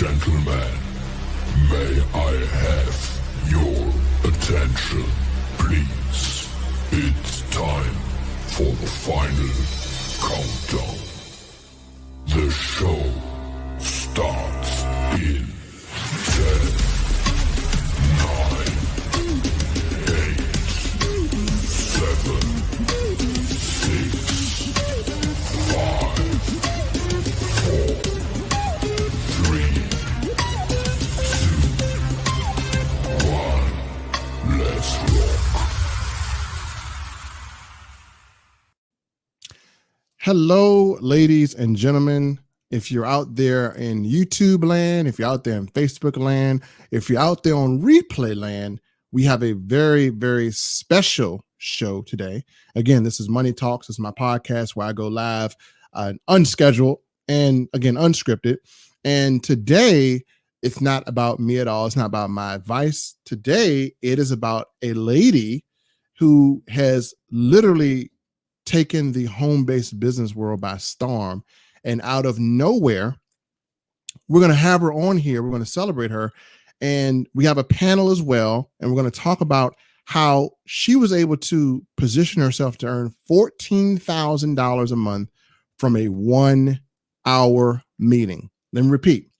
Gentlemen, may I have your attention, please? It's time for the final countdown. The show starts in 10, 9, 8, 7, 6, 5, 4, 3, 2, 1. Let's rock. Hello, ladies and gentlemen. If you're out there in YouTube land, if you're out there in Facebook land, if you're out there on replay land, we have a very, very special show today. Again, this is Money Talks. This is my podcast where I go live unscheduled and, again, unscripted. And today, it's not about me at all. It's not about my advice. Today, it is about a lady who has literally taken the home-based business world by storm. And out of nowhere, we're going to have her on here. We're going to celebrate her. And we have a panel as well. And we're going to talk about how she was able to position herself to earn $14,000 a month from a 1-hour meeting. Let me repeat,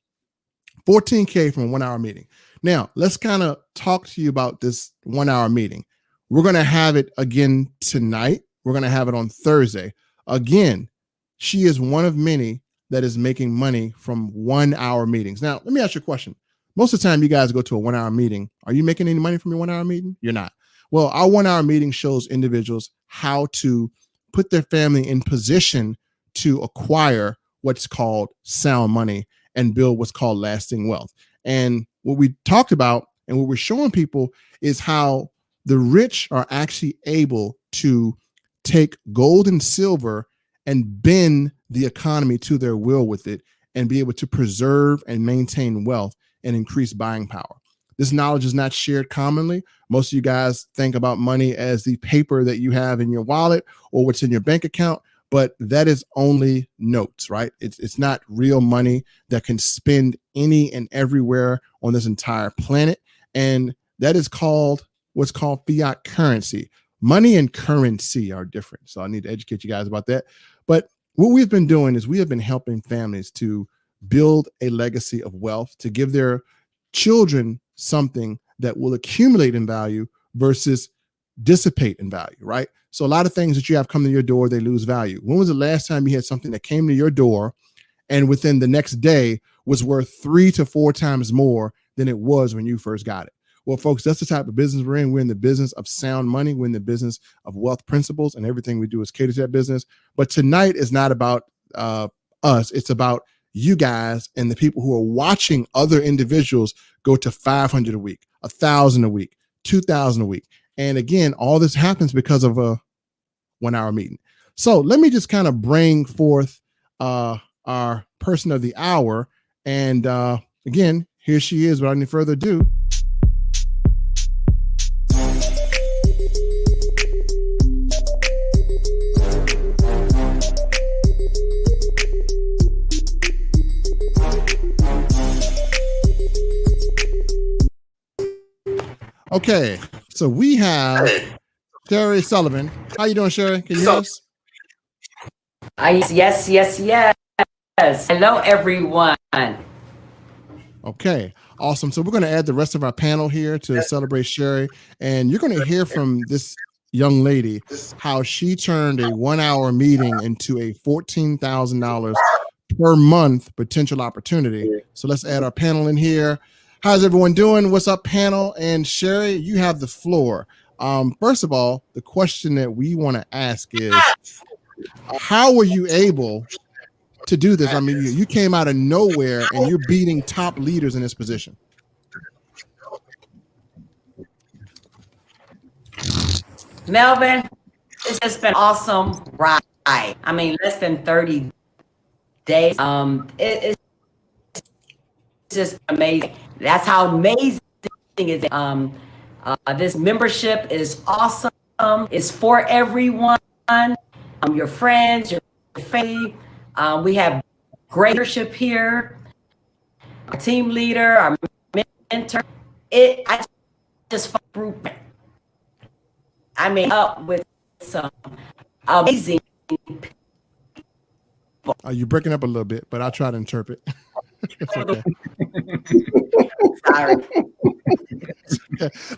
$14K from a 1-hour meeting. Now, let's kind of talk to you about this 1-hour meeting. We're going to have it again tonight. We're going to have it on Thursday. Again, she is one of many that is making money from 1-hour meetings. Now, let me ask you a question. Most of the time you guys go to a 1-hour meeting. Are you making any money from your 1-hour meeting? You're not. Well, our 1-hour meeting shows individuals how to put their family in position to acquire what's called sound money and build what's called lasting wealth. And what we talked about and what we're showing people is how the rich are actually able to take gold and silver and bend the economy to their will with it and be able to preserve and maintain wealth and increase buying power. This knowledge is not shared commonly. Most of you guys think about money as the paper that you have in your wallet or what's in your bank account, but that is only notes, right? It's not real money that can spend any and everywhere on this entire planet. And that is called what's called fiat currency. Money and currency are different. So I need to educate you guys about that. But what we've been doing is we have been helping families to build a legacy of wealth, to give their children something that will accumulate in value versus dissipate in value, right? So a lot of things that you have come to your door, they lose value. When was the last time you had something that came to your door and within the next day was worth 3 to 4 times more than it was when you first got it? Well, folks, that's the type of business we're in. We're in the business of sound money. We're in the business of wealth principles, and everything we do is cater to that business. But tonight is not about us. It's about you guys and the people who are watching other individuals go to 500 a week, 1,000 a week, 2,000 a week. And again, all this happens because of a 1-hour meeting. So let me just kind of bring forth our person of the hour. And again, here she is without any further ado. Okay, so we have Sherry Sullivan. How you doing, Sherry? Can you hear us? Yes. Hello, everyone. Okay, awesome. So we're going to add the rest of our panel here to celebrate Sherry, and you're going to hear from this young lady how she turned a 1-hour meeting into a $14,000 per month potential opportunity. So let's add our panel in here. How's everyone doing? What's up, panel? And Sherry, you have the floor. First of all, the question that we want to ask is, how were you able to do this? I mean, you came out of nowhere and you're beating top leaders in this position. Melvin, it's just been awesome ride. I mean, less than 30 days. It's just amazing. That's how amazing is it. This membership is awesome. It's for everyone. Your friends, your family. We have great leadership here. Our team leader, our mentor. I just through. I mean, up with some amazing. You're breaking up a little bit, but I'll try to interpret. It's okay. Sorry.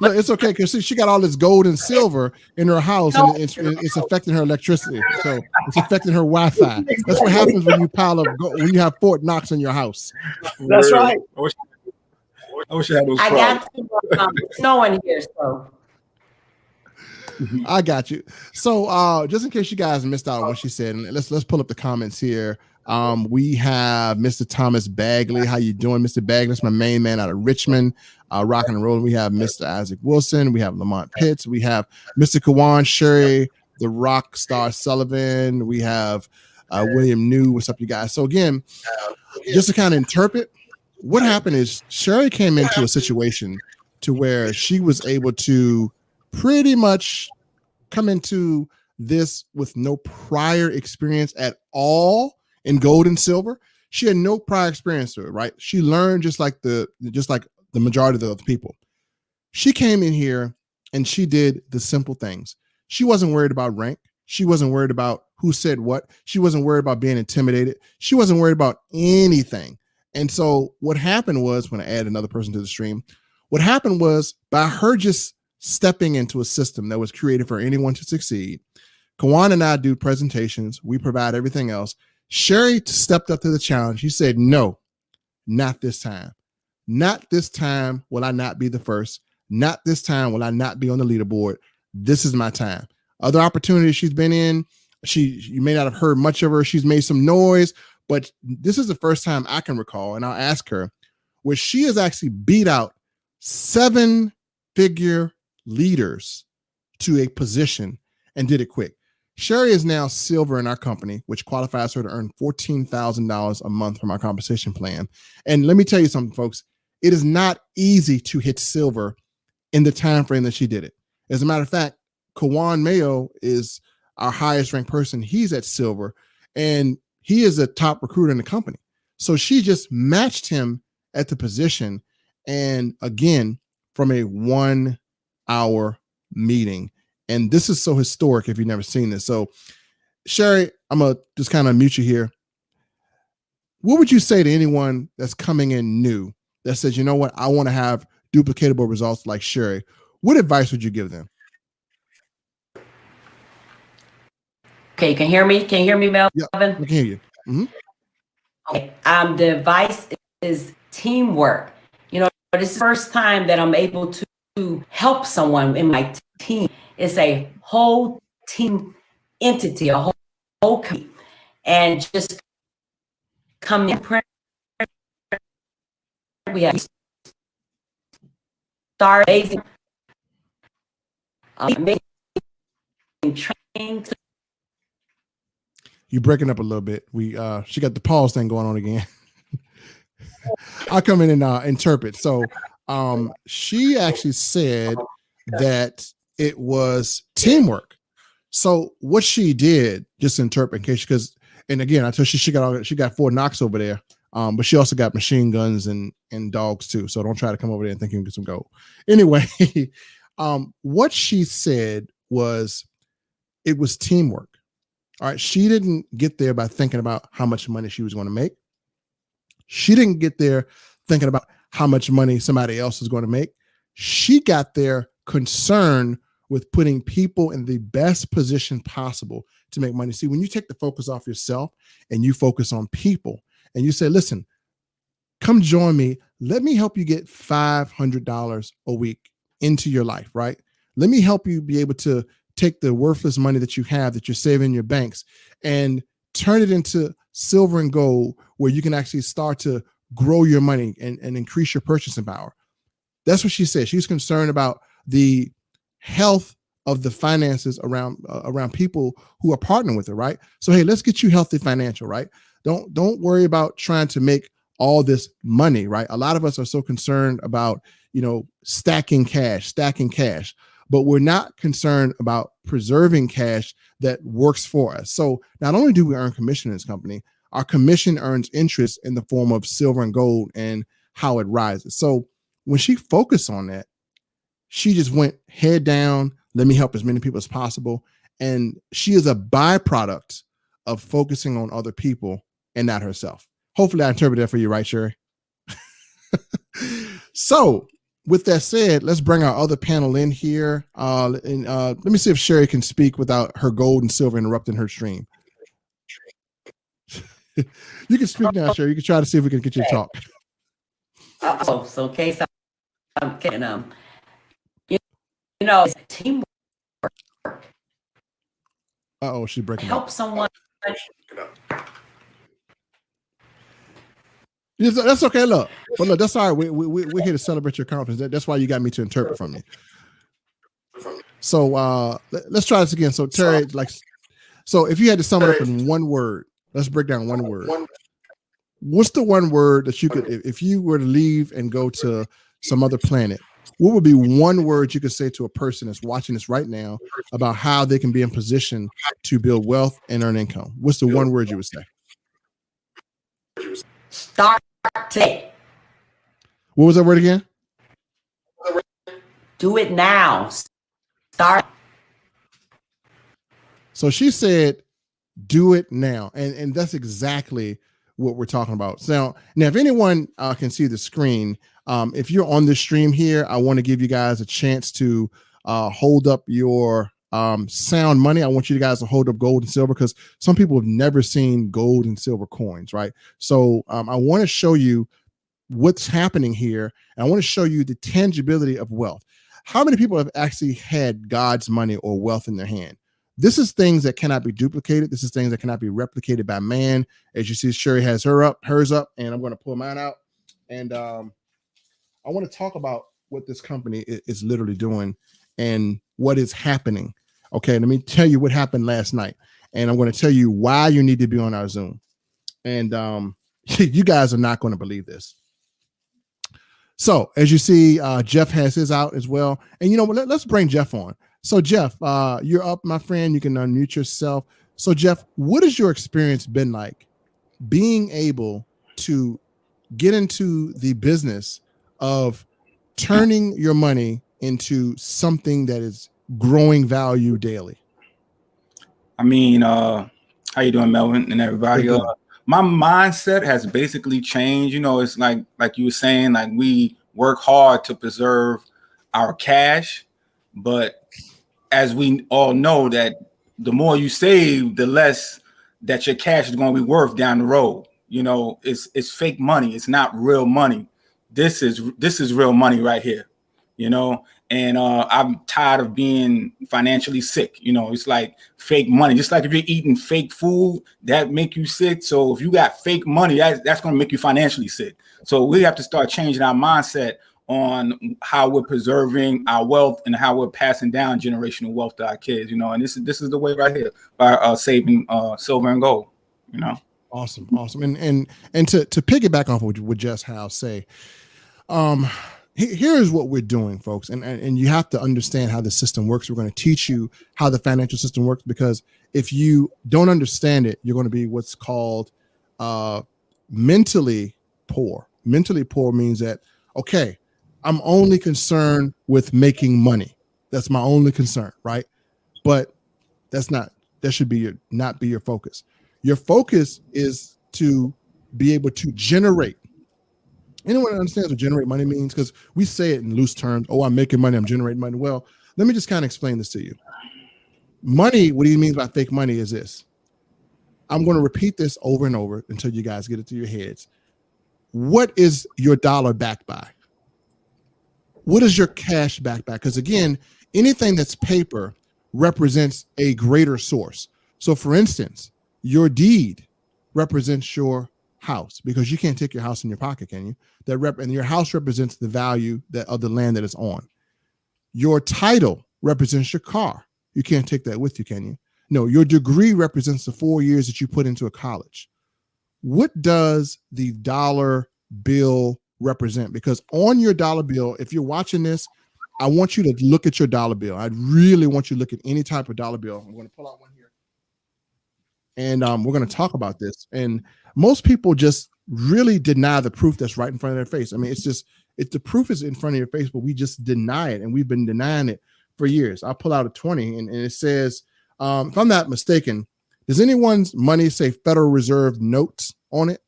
Look, it's okay because she got all this gold and silver in her house, and it's affecting her electricity. So it's affecting her Wi-Fi. That's what happens when you pile up when you have Fort Knox in your house. That's right. I wish I had those. I got snow in here, so. I got you. So just in case you guys missed out on what she said, and let's pull up the comments here. We have Mr. Thomas Bagley. How you doing, Mr. Bagley? That's my main man out of Richmond, rocking and rolling. We have Mr. Isaac Wilson. We have Lamont Pitts. We have Mr. Kawan Sherry, the rock star Sullivan. We have William New. What's up, you guys? So again, just to kind of interpret, what happened is Sherry came into a situation to where she was able to pretty much come into this with no prior experience at all in gold and silver. She had no prior experience to it, right? She learned just like the majority of the other people. She came in here and she did the simple things. She wasn't worried about rank. She wasn't worried about who said what. She wasn't worried about being intimidated. She wasn't worried about anything. And so what happened was, when I add another person to the stream, what happened was by her just stepping into a system that was created for anyone to succeed. Kawan and I do presentations. We provide everything else. Sherry stepped up to the challenge. She said, no, not this time. Not this time will I not be the first. Not this time will I not be on the leaderboard. This is my time. Other opportunities she's been in, you may not have heard much of her. She's made some noise, but this is the first time I can recall, and I'll ask her, where she has actually beat out 7-figure leaders to a position and did it quick. Sherry is now silver in our company, which qualifies her to earn $14,000 a month from our compensation plan. And let me tell you something, folks. It is not easy to hit silver in the time frame that she did it. As a matter of fact, Kawan Mayo is our highest ranked person. He's at silver, and he is a top recruiter in the company. So she just matched him at the position. And again, from a 1-hour meeting. And this is so historic if you've never seen this. So Sherry, I'm going to just kind of mute you here. What would you say to anyone that's coming in new that says, you know what, I want to have duplicatable results like Sherry? What advice would you give them? Okay, you can hear me? Can you hear me, Melvin? Yeah, I can hear you. Mm-hmm. Okay. The advice is teamwork. You know, this is the first time that I'm able to help someone in my team. It's a whole team entity, a whole company, and just come in. We have start amazing training. You're breaking up a little bit. She got the pause thing going on again. I'll come in and interpret. So she actually said that it was teamwork. So what she did, just to interpret in case, because, and again, I told you she got Fort Knox over there, but she also got machine guns and dogs too. So don't try to come over there and think you can get some gold. Anyway, what she said was it was teamwork. All right. She didn't get there by thinking about how much money she was going to make. She didn't get there thinking about how much money somebody else is going to make. She got there concerned with putting people in the best position possible to make money. See, when you take the focus off yourself and you focus on people and you say, listen, come join me. Let me help you get $500 a week into your life, right? Let me help you be able to take the worthless money that you have that you're saving in your banks and turn it into silver and gold where you can actually start to grow your money and increase your purchasing power. That's what she said. She's concerned about the health of the finances around people who are partnering with her, right? So hey, let's get you healthy financial, right? Don't worry about trying to make all this money, right? A lot of us are so concerned about, stacking cash, but we're not concerned about preserving cash that works for us. So not only do we earn commission in this company, our commission earns interest in the form of silver and gold and how it rises. So when she focused on that, she just went head down, let me help as many people as possible. And she is a byproduct of focusing on other people and not herself. Hopefully I interpreted that for you, right, Sherry? So with that said, let's bring our other panel in here. Let me see if Sherry can speak without her gold and silver interrupting her stream. You can speak now, Sherry. You can try to see if we can get you to talk. So in case I'm getting it's teamwork. Uh-oh, she's breaking Help up. someone. Yes, that's okay. Look, that's all right. We're here to celebrate your conference. That's why you got me to interpret from you. So let's try this again. So Terry, so if you had to sum it up in one word, let's break down one word. What's the one word that you could, if you were to leave and go to some other planet, what would be one word you could say to a person that's watching this right now about how they can be in position to build wealth and earn income? What's the one word you would say? Start today. What was that word again? Do it now. Start. So she said, do it now. And that's exactly what we're talking about. So now if anyone can see the screen, if you're on this stream here, I want to give you guys a chance to hold up your sound money. I want you guys to hold up gold and silver because some people have never seen gold and silver coins, right? So I want to show you what's happening here. And I want to show you the tangibility of wealth. How many people have actually had God's money or wealth in their hand? This is things that cannot be duplicated. This is things that cannot be replicated by man. As you see, Sherry has hers up, and I'm going to pull mine out. And I want to talk about what this company is literally doing and what is happening. Okay, let me tell you what happened last night. And I'm going to tell you why you need to be on our Zoom. And you guys are not going to believe this. So as you see, Jeff has his out as well. And you know what? Let's bring Jeff on. So Jeff, you're up, my friend. You can unmute yourself. So Jeff, what has your experience been like being able to get into the business of turning your money into something that is growing value daily? I mean, how you doing, Melvin and everybody? My mindset has basically changed. It's like you were saying, like we work hard to preserve our cash, but as we all know that the more you save, the less that your cash is going to be worth down the road. It's fake money. It's not real money. This is real money right here, and I'm tired of being financially sick. It's like fake money. Just like if you're eating fake food, that make you sick. So if you got fake money, that's going to make you financially sick. So we have to start changing our mindset on how we're preserving our wealth and how we're passing down generational wealth to our kids, and this is the way right here by saving silver and gold, Awesome. And to piggyback off of what Jess Howe say, here's what we're doing, folks. And you have to understand how the system works. We're going to teach you how the financial system works, because if you don't understand it, you're going to be what's called mentally poor. Mentally poor means that, okay, I'm only concerned with making money. That's my only concern, right? But that should not be your focus. Your focus is to be able to generate. Anyone understands what generate money means? Because we say it in loose terms. Oh, I'm making money, I'm generating money. Well, let me just kind of explain this to you. Money, what he means by fake money is this. I'm going to repeat this over and over until you guys get it to your heads. What is your dollar backed by? What is your cash backed by? Because again, anything that's paper represents a greater source. So for instance, your deed represents your house, because you can't take your house in your pocket, can you? And your house represents the value of the land that it's on. Your title represents your car. You can't take that with you, can you? No, your degree represents the 4 years that you put into a college. What does the dollar bill represent? Because on your dollar bill, if you're watching this, I want you to look at your dollar bill. I really want you to look at any type of dollar bill. I'm going to pull out one here. And we're going to talk about this. And most people just really deny the proof that's right in front of their face. I mean, the proof is in front of your face, but we just deny it. And we've been denying it for years. I'll pull out a 20 and it says, if I'm not mistaken, does anyone's money say Federal Reserve notes on it?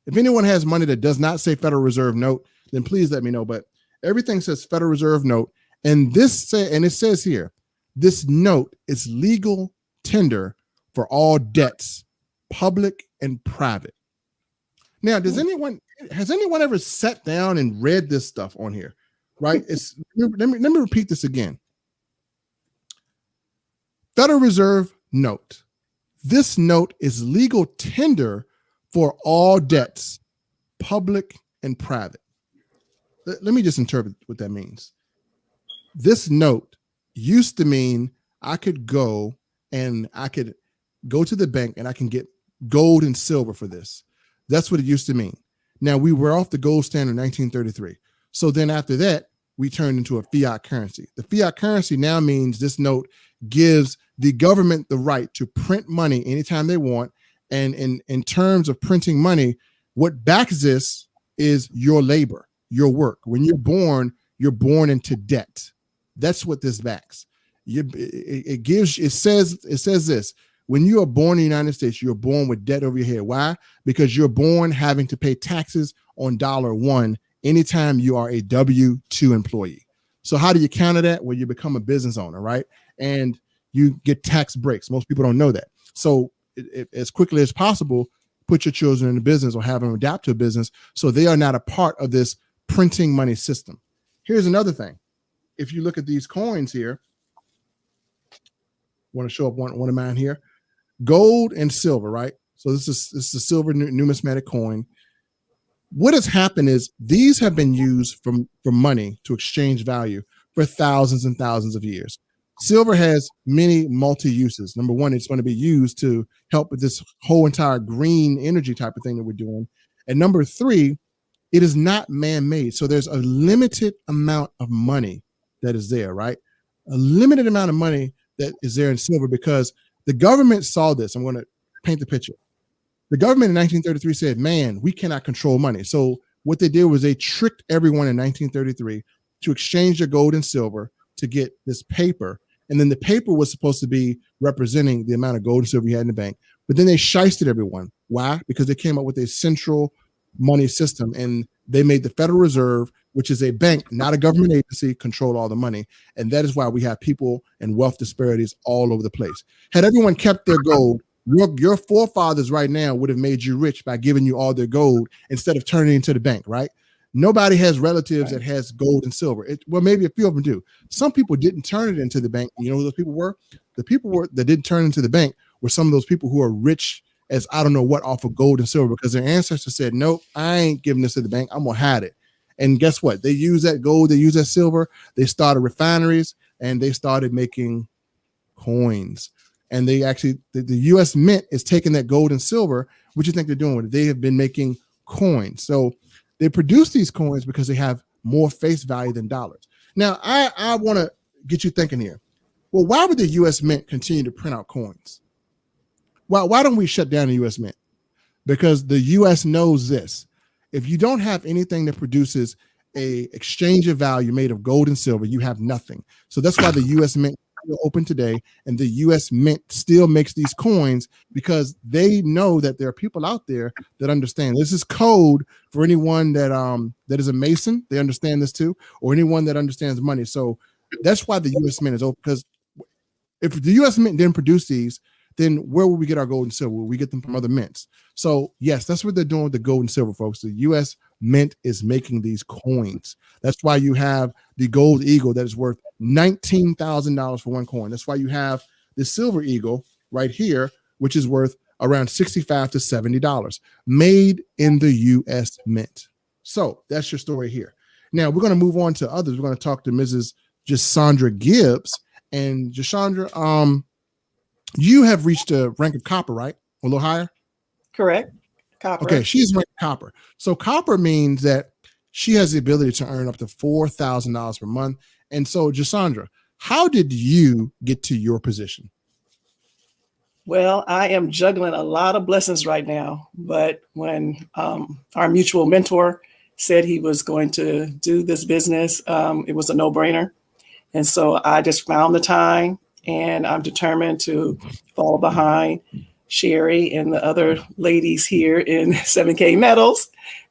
If anyone has money that does not say Federal Reserve note, then please let me know. But everything says Federal Reserve note. And it says here, this note is legal tender for all debts, public and private. Now, has anyone ever sat down and read this stuff on here? Right? Let me repeat this again. Federal Reserve note. This note is legal tender for all debts, public and private. Let me just interpret what that means. This note used to mean I could go to the bank and I can get gold and silver for this. That's what it used to mean. Now, we were off the gold standard in 1933. So then after that, we turned into a fiat currency. The fiat currency now means this note gives the government the right to print money anytime they want. And in terms of printing money, what backs this is your labor, your work. When you're born into debt. That's what this backs. It says this. When you are born in the United States, you're born with debt over your head. Why? Because you're born having to pay taxes on $1 anytime you are a W-2 employee. So how do you counter that? Well, you become a business owner, right? And you get tax breaks. Most people don't know that. So as quickly as possible, put your children in a business or have them adapt to a business so they are not a part of this printing money system. Here's another thing. If you look at these coins here, I want to show up one of mine here. Gold and silver, right? So this is a silver numismatic coin. What has happened is these have been used for money to exchange value for thousands and thousands of years. Silver has many multi-uses. Number one, it's going to be used to help with this whole entire green energy type of thing that we're doing. And number three, it is not man-made. So there's a limited amount of money that is there, right? A limited amount of money that is there in silver because the government saw this. I'm going to paint the picture. The government in 1933 said, man, we cannot control money. So what they did was they tricked everyone in 1933 to exchange their gold and silver to get this paper. And then the paper was supposed to be representing the amount of gold and silver you had in the bank. But then they shysted everyone. Why? Because they came up with a central money system and they made the Federal Reserve, which is a bank, not a government agency, control all the money. And that is why we have people and wealth disparities all over the place. Had everyone kept their gold, your forefathers right now would have made you rich by giving you all their gold instead of turning it into the bank, right? Nobody has relatives that has gold and silver. Well, maybe a few of them do. Some people didn't turn it into the bank. You know who those people were? The people that didn't turn into the bank were some of those people who are rich as I don't know what off of gold and silver because their ancestors said, nope, I ain't giving this to the bank. I'm going to hide it. And guess what? They use that gold. They use that silver. They started refineries and they started making coins. And they actually, the U.S. Mint is taking that gold and silver. What do you think they're doing with it? They have been making coins. So they produce these coins because they have more face value than dollars. Now, I want to get you thinking here. Well, why would the U.S. Mint continue to print out coins? Why don't we shut down the U.S. Mint? Because the U.S. knows this. If you don't have anything that produces a exchange of value made of gold and silver, you have nothing. So that's why the U.S. Mint is still open today, and the U.S. Mint still makes these coins because they know that there are people out there that understand. This is code for anyone that is a Mason. They understand this too, or anyone that understands money. So that's why the U.S. Mint is open. Because if the U.S. Mint didn't produce these, then where will we get our gold and silver? We get them from other mints. So yes, that's what they're doing with the gold and silver, folks. The U.S. Mint is making these coins. That's why you have the gold eagle that is worth $19,000 for one coin. That's why you have the silver eagle right here, which is worth around $65 to $70, made in the U.S. Mint. So that's your story here. Now we're going to move on to others. We're going to talk to Mrs. Sandra Gibbs, And Jashandra, you have reached a rank of copper, right? A little higher? Correct. Copper. Okay, she's ranked copper. So copper means that she has the ability to earn up to $4,000 per month. And so, Jashandra, how did you get to your position? Well, I am juggling a lot of blessings right now. But when our mutual mentor said he was going to do this business, it was a no-brainer. And so I just found the time, and I'm determined to fall behind Sherry and the other ladies here in 7K Metals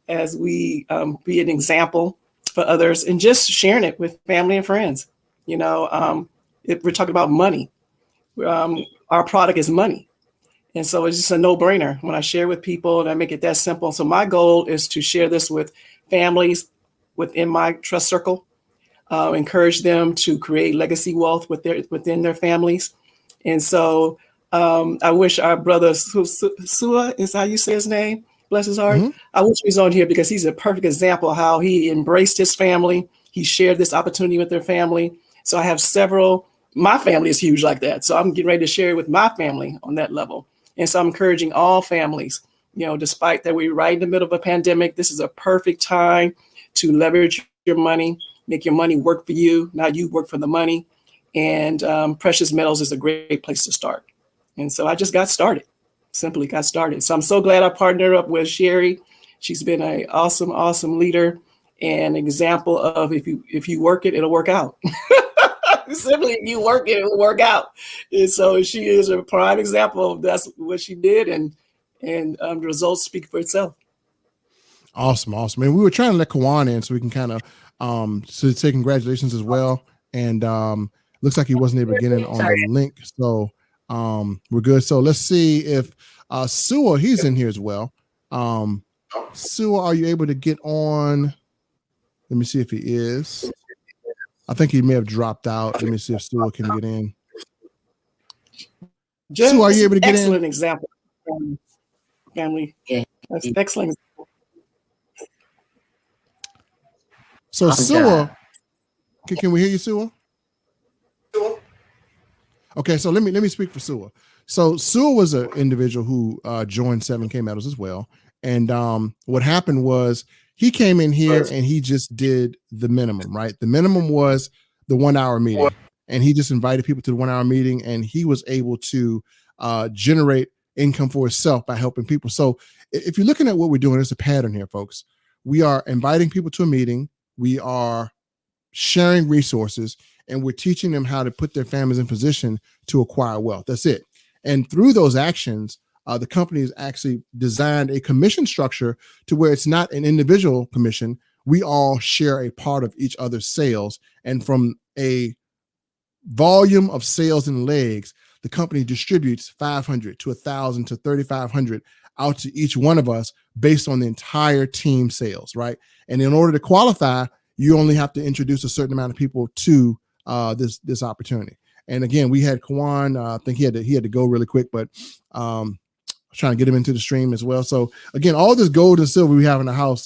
as we be an example for others and just sharing it with family and friends. You know, if we're talking about money, our product is money. And so it's just a no-brainer when I share with people and I make it that simple. So my goal is to share this with families within my trust circle, encourage them to create legacy wealth within their families. And so I wish our brother Sua is how you say his name, bless his heart. Mm-hmm. I wish he was on here because he's a perfect example of how he embraced his family. He shared this opportunity with their family. So I have several, my family is huge like that. So I'm getting ready to share it with my family on that level. And so I'm encouraging all families, you know, despite that we're right in the middle of a pandemic, this is a perfect time to leverage your money, make your money work for you. Now you work for the money. And precious metals is a great place to start. And so I just got started, simply got started. So I'm so glad I partnered up with Sherry. She's been an awesome, awesome leader and example of if you work it, it'll work out. Simply, if you work it, it'll work out. And so she is a prime example of that's what she did, and the results speak for itself. Awesome. And we were trying to let Kawan in so we can kind of so say congratulations as well. And looks like he wasn't able to get in on the link, so we're good. So let's see if Sua, he's in here as well. Sua, are you able to get on? Let me see if he is. I think he may have dropped out. Let me see if Sua can get in. Sua, are you able to get in? Excellent example. Family. Yeah. That's excellent. So Sua, can we hear you, Sua? Okay, so let me speak for Sua. So Sua was an individual who joined 7K Metals as well. And what happened was he came in here and he just did the minimum, right? The minimum was the 1 hour meeting. And he just invited people to the 1 hour meeting, and he was able to generate income for himself by helping people. So if you're looking at what we're doing, there's a pattern here, folks. We are inviting people to a meeting. We are sharing resources, and we're teaching them how to put their families in position to acquire wealth. That's it. And through those actions, the company has actually designed a commission structure to where it's not an individual commission. We all share a part of each other's sales. And from a volume of sales and legs, the company distributes 500 to 1,000 to 3,500 out to each one of us based on the entire team sales, right? And in order to qualify, you only have to introduce a certain amount of people to this opportunity. And again, we had Kawan. I think he had to go really quick, but trying to get him into the stream as well. So again, all this gold and silver we have in the house,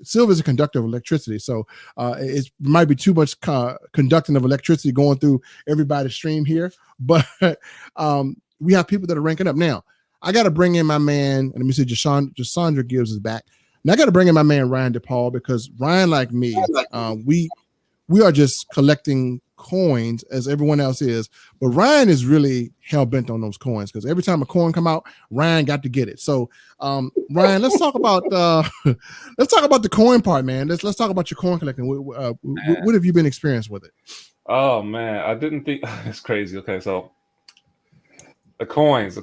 silver is a conductor of electricity. So it might be too much conducting of electricity going through everybody's stream here, but we have people that are ranking up. Now, I got to bring in my man, and let me see, Jashandra Gibbs is back. Now I got to bring in my man, Ryan DePaul, because Ryan, like me, we are just collecting coins as everyone else is, but Ryan is really hell-bent on those coins because every time a coin come out, Ryan got to get it. So Ryan, let's talk about the coin part, man. Let's talk about your coin collecting. What have you been experienced with it? Oh man, I didn't think it's crazy. Okay, so the coins,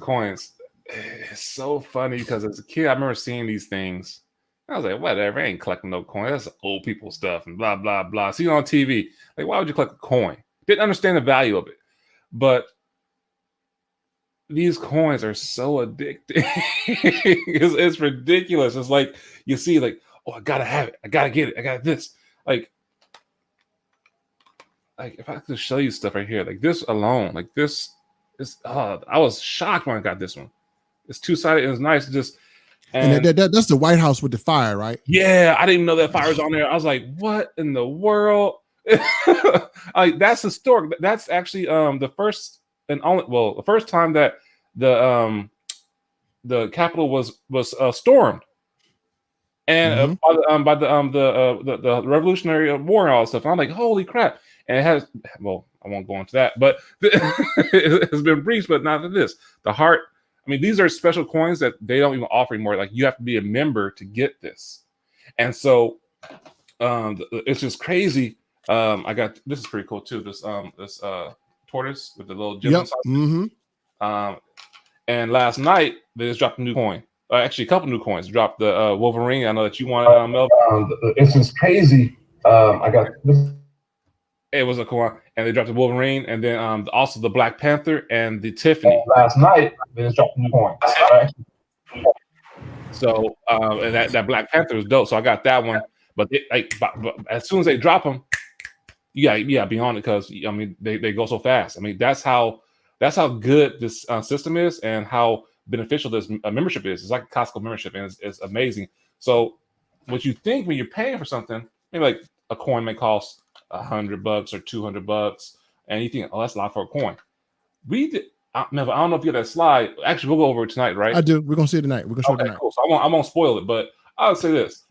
it's so funny because as a kid I remember seeing these things. I was like, whatever, I ain't collecting no coin. That's old people stuff and blah, blah, blah. See you on TV. Like, why would you collect a coin? Didn't understand the value of it. But these coins are so addicting. it's ridiculous. It's like, you see, like, oh, I gotta have it. I gotta get it. I got this. Like if I could show you stuff right here, like this alone, like this is, I was shocked when I got this one. It's two-sided. It was nice. And that's the White House with the fire, right? Yeah, I didn't even know that fire was on there. I was like, what in the world? Like that's historic. That's actually the first and only the first time that the Capitol was stormed, and by the Revolutionary War and all that stuff. And I'm like, holy crap! And it has I won't go into that, but it has been breached, but not this. The heart. I mean, these are special coins that they don't even offer anymore. Like you have to be a member to get this, and so it's just crazy. I got this is pretty cool too. This tortoise with the little gem inside. And last night they just dropped a new coin. Actually, a couple new coins. Dropped the Wolverine. I know that you want Melvin. It's just crazy. I got this. It was a coin, and they dropped the Wolverine, and then also the Black Panther and the Tiffany. Last night they just dropped a new coin. So and that Black Panther was dope. So I got that one. But as soon as they drop them, you gotta be on it because I mean they go so fast. I mean that's how good this system is and how beneficial this membership is. It's like a Costco membership, and it's amazing. So what you think when you're paying for something, maybe like a coin may cost $100 or $200, and you think, oh, that's a lot for a coin. We did. Melvin, I don't know if you got that slide. Actually, we'll go over it tonight, right? I do. We're gonna see it tonight. We're gonna show it tonight. Cool. So I won't spoil it, but I'll say this.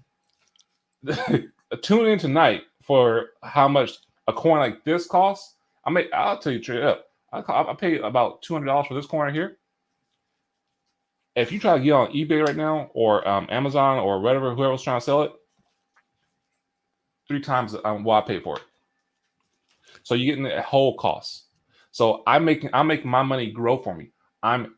Tune in tonight for how much a coin like this costs. I'll tell you straight up. I paid about $200 for this coin right here. If you try to get on eBay right now or Amazon or whatever, whoever's trying to sell it, 3 times what I paid for it. So you're getting the whole cost. So I'm making my money grow for me.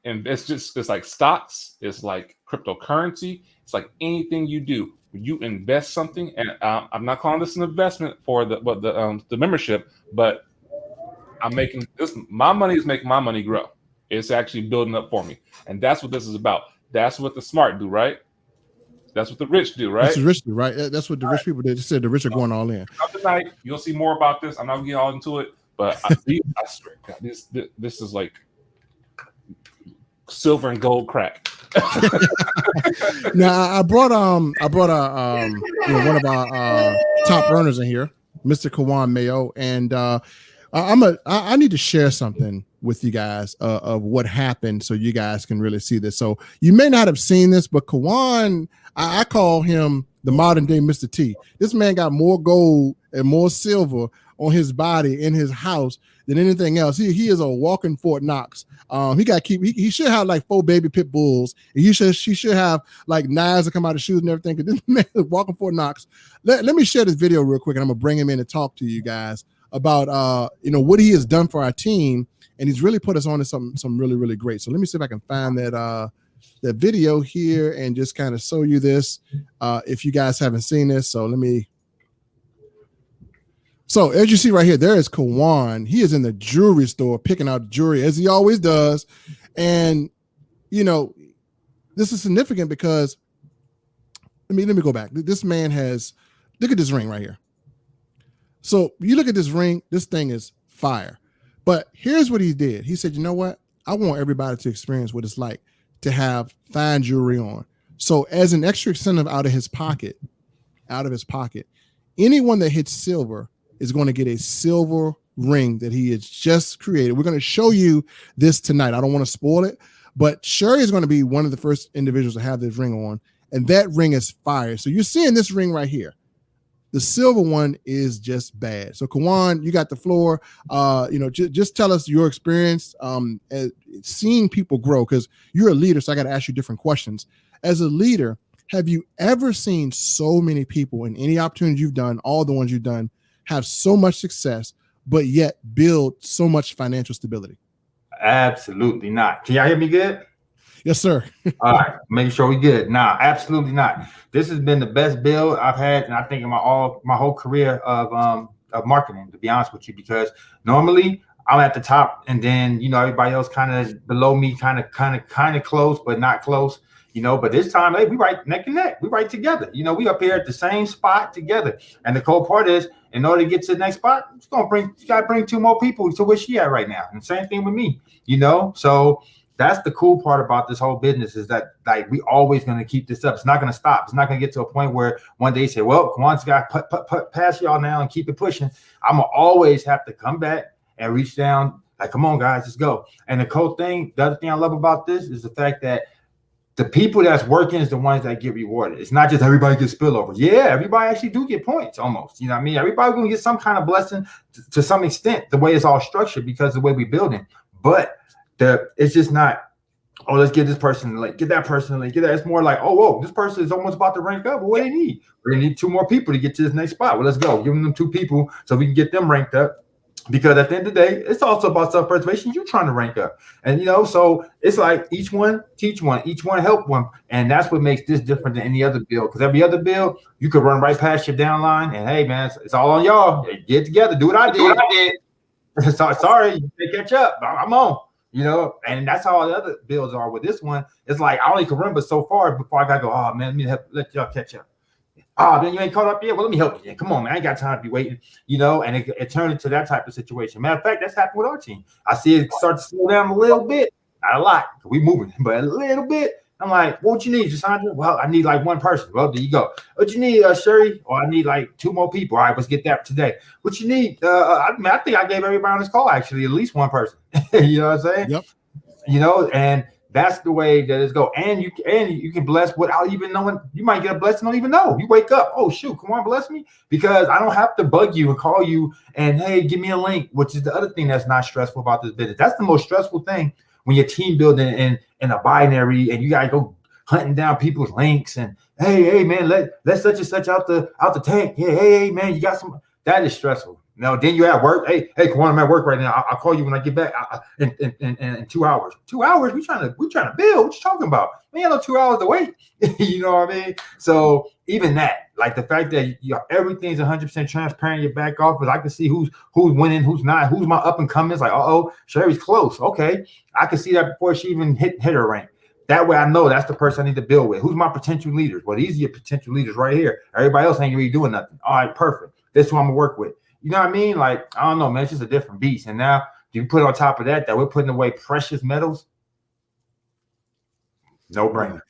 It's like stocks, it's like cryptocurrency, it's like anything you do. You invest something, and I'm not calling this an investment for the membership, but I'm making this. My money is making my money grow. It's actually building up for me, and that's what this is about. That's what the smart do, right? That's what the rich do, right? That's the rich do, right? That's what the rich people did. They said the rich are going all in. Tonight, you'll see more about this. I'm not getting all into it, but I swear, God, this is like silver and gold crack. Now I brought one of our top earners in here, Mr. Kawan Mayo, and I need to share something with you guys of what happened so you guys can really see this. So you may not have seen this, but Kawan, I call him the modern day Mr. T. This man got more gold and more silver on his body in his house than anything else. He is a walking Fort Knox. He should have like 4 baby pit bulls. She should have like knives that come out of shoes and everything. Because this man is walking Fort Knox. Let me share this video real quick, and I'm gonna bring him in and talk to you guys about what he has done for our team, and he's really put us on to some really, really great. So let me see if I can find that video here and just kind of show you this if you guys haven't seen this. So as you see right here, there is Kawan. He is in the jewelry store picking out jewelry as he always does. And, this is significant because, let me go back. This man look at this ring right here. So you look at this ring, this thing is fire. But here's what he did. He said, you know what? I want everybody to experience what it's like to have fine jewelry on. So as an extra incentive out of his pocket, anyone that hits silver is going to get a silver ring that he has just created. We're going to show you this tonight. I don't want to spoil it, but Sherry is going to be one of the first individuals to have this ring on, and that ring is fire. So you're seeing this ring right here. The silver one is just bad. So Kawan, you got the floor. Just tell us your experience seeing people grow, because you're a leader. So I got to ask you different questions. As a leader, have you ever seen so many people in any opportunity you've done, all the ones you've done, have so much success, but yet build so much financial stability? Absolutely not. Can y'all hear me good? Yes, sir. All right, make sure we good. Nah, absolutely not. This has been the best build I've had, and I think in my whole career of marketing, to be honest with you, because normally I'm at the top, and then everybody else kind of below me, kind of close, but not close. But this time, hey, we right neck and neck. We right together. We up here at the same spot together. And the cool part is, in order to get to the next spot, you got to bring 2 more people to where she at right now. And same thing with me. So that's the cool part about this whole business is that like we always going to keep this up. It's not going to stop. It's not going to get to a point where one day you say, well, Kawan's got put past y'all now and keep it pushing. I'm going to always have to come back and reach down like, come on, guys, let's go. And the cool thing, the other thing I love about this is the fact that the people that's working is the ones that get rewarded. It's not just everybody gets spillover. Yeah, everybody actually do get points almost. You know what I mean? Everybody going to get some kind of blessing to some extent, the way it's all structured because of the way we're building. But it's just not, oh, let's get this person like get that person like get that. It's more like, oh, whoa, this person is almost about to rank up. Well, what do they need? They need 2 more people to get to this next spot. Well, let's go. Give them 2 people so we can get them ranked up. Because at the end of the day, it's also about self-preservation. You're trying to rank up. And, so it's like each one teach one, each one help one. And that's what makes this different than any other bill. Because every other bill, you could run right past your downline. And, hey, man, it's all on y'all. Get together. Do what I did. Sorry, you can't catch up. I'm on. And that's how all the other bills are. With this one, it's like I only can remember so far before I got to go, oh, man, let y'all catch up. Oh, then you ain't caught up yet? Well, let me help you. Come on, man. I ain't got time to be waiting, and it turned into that type of situation. Matter of fact, that's happened with our team. I see it start to slow down a little bit. Not a lot. We moving, but a little bit. I'm like, what you need, Jasandra? Well, I need like 1 person. Well, there you go. What you need, Sherry? Or I need like 2 more people. All right, let's get that today. What you need? I think I gave everybody on this call actually at least 1 person. You know what I'm saying? Yep. And that's the way that it's go. And you can bless without even knowing. You might get a blessing, don't even know. You wake up, oh shoot, come on, bless me. Because I don't have to bug you and call you and hey, give me a link, which is the other thing that's not stressful about this business. That's the most stressful thing when you're team building in a binary and you gotta go hunting down people's links and hey man, let such and such out the tank. Yeah, hey man, you got some. That is stressful. Now, then you at work. Hey, Kawan, I'm at work right now. I'll call you when I get back in 2 hours. 2 hours? We trying to build. What you talking about? We ain't no 2 hours to wait. You know what I mean? So even that, like the fact that everything's 100% transparent. Your back office, I can see who's winning, who's not, who's my up and coming. It's like, Sherry's close. Okay, I can see that before she even hit her rank. That way, I know that's the person I need to build with. Who's my potential leaders? Well, these are your potential leaders right here. Everybody else ain't really doing nothing. All right, perfect. That's who I'm gonna work with. You know what I mean? Like, I don't know, man. It's just a different beast. And now, do you put on top of that we're putting away precious metals? No brainer.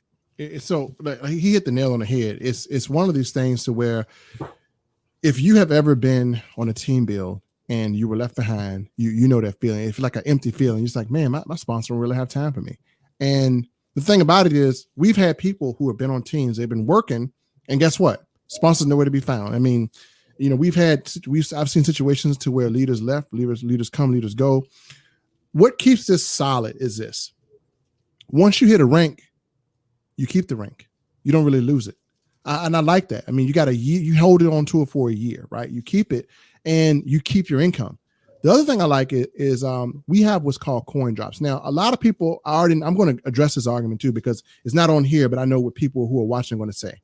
So like, he hit the nail on the head. It's one of these things to where if you have ever been on a team build and you were left behind, you know that feeling. It's like an empty feeling. It's like, man, my sponsor don't really have time for me. And the thing about it is we've had people who have been on teams, they've been working, and guess what? Sponsors nowhere to be found. I mean, I've seen situations to where leaders left, leaders come, leaders go. What keeps this solid is this. Once you hit a rank, you keep the rank. You don't really lose it. And I like that. I mean, you got a year, you hold it on to it for a year, right? You keep it and you keep your income. The other thing I like is we have what's called coin drops. Now, a lot of people I'm going to address this argument too, because it's not on here, but I know what people who are watching are going to say.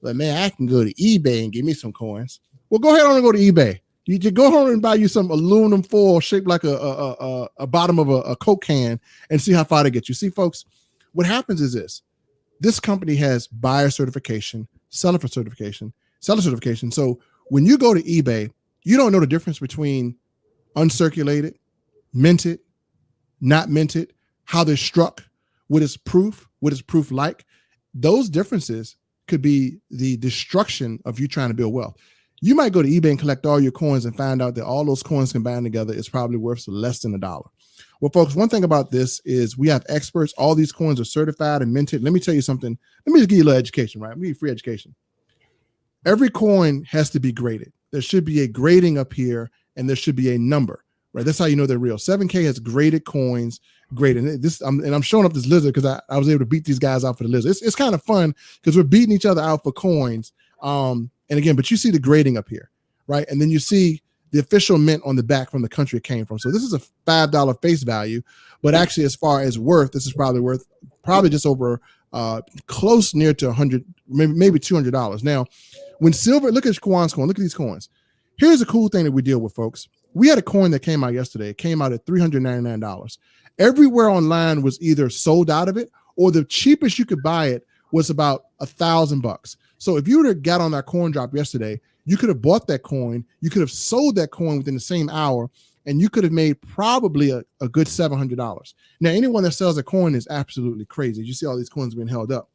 Like, man, I can go to eBay and give me some coins. Well, go ahead on and go to eBay. You can go home and buy you some aluminum foil shaped like a bottom of a Coke can and see how far they get you. See, folks, what happens is this company has buyer certification, seller certification. So when you go to eBay, you don't know the difference between uncirculated, minted, not minted, how they're struck, what is proof like. Those differences could be the destruction of you trying to build wealth. You might go to eBay and collect all your coins and find out that all those coins combined together is probably worth less than $1. Well, folks, one thing about this is we have experts. All these coins are certified and minted. Let me tell you something. Let me just give you a little education, right? Let me give you free education. Every coin has to be graded. There should be a grading up here, and there should be a number, right? That's how you know they're real. 7K has graded coins, graded. And I'm showing up this lizard because I was able to beat these guys out for the lizard. It's kind of fun because we're beating each other out for coins. And again, but you see the grading up here, right? And then you see the official mint on the back from the country it came from. So this is a $5 face value, but actually as far as worth, this is probably worth just over close near to 100, maybe $200. Now, when silver, look at Kawan's coin, look at these coins. Here's a cool thing that we deal with, folks. We had a coin that came out yesterday. It came out at $399. Everywhere online was either sold out of it or the cheapest you could buy it was about $1,000. So if you would have got on that coin drop yesterday, you could have bought that coin. You could have sold that coin within the same hour and you could have made probably a good $700. Now, anyone that sells a coin is absolutely crazy. You see all these coins being held up.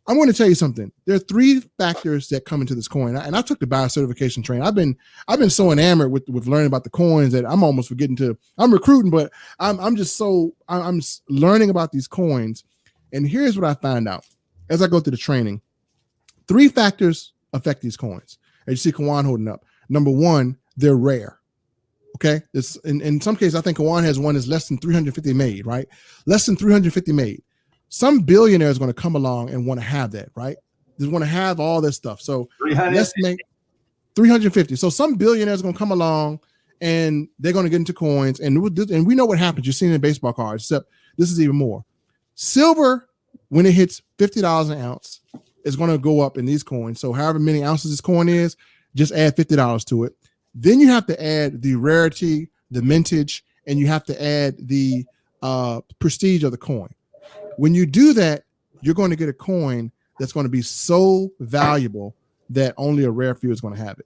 I'm going to tell you something. There are 3 factors that come into this coin, and I took the buyer certification training. I've been so enamored with learning about the coins that I'm almost forgetting to. I'm recruiting, but I'm learning about these coins. And here's what I find out as I go through the training. 3 factors affect these coins. As you see Kawan holding up. Number 1, they're rare. Okay, this in some cases I think Kawan has one that's less than 350 made. Right, less than 350 made. Some billionaire is going to come along and want to have that, right? They want to have all this stuff. So let's make 350. So some billionaire is going to come along and they're going to get into coins. And we know what happens. You've seen it in baseball cards, except this is even more. Silver, when it hits $50 an ounce, is going to go up in these coins. So however many ounces this coin is, just add $50 to it. Then you have to add the rarity, the mintage, and you have to add the prestige of the coin. When you do that, you're going to get a coin that's going to be so valuable that only a rare few is going to have it.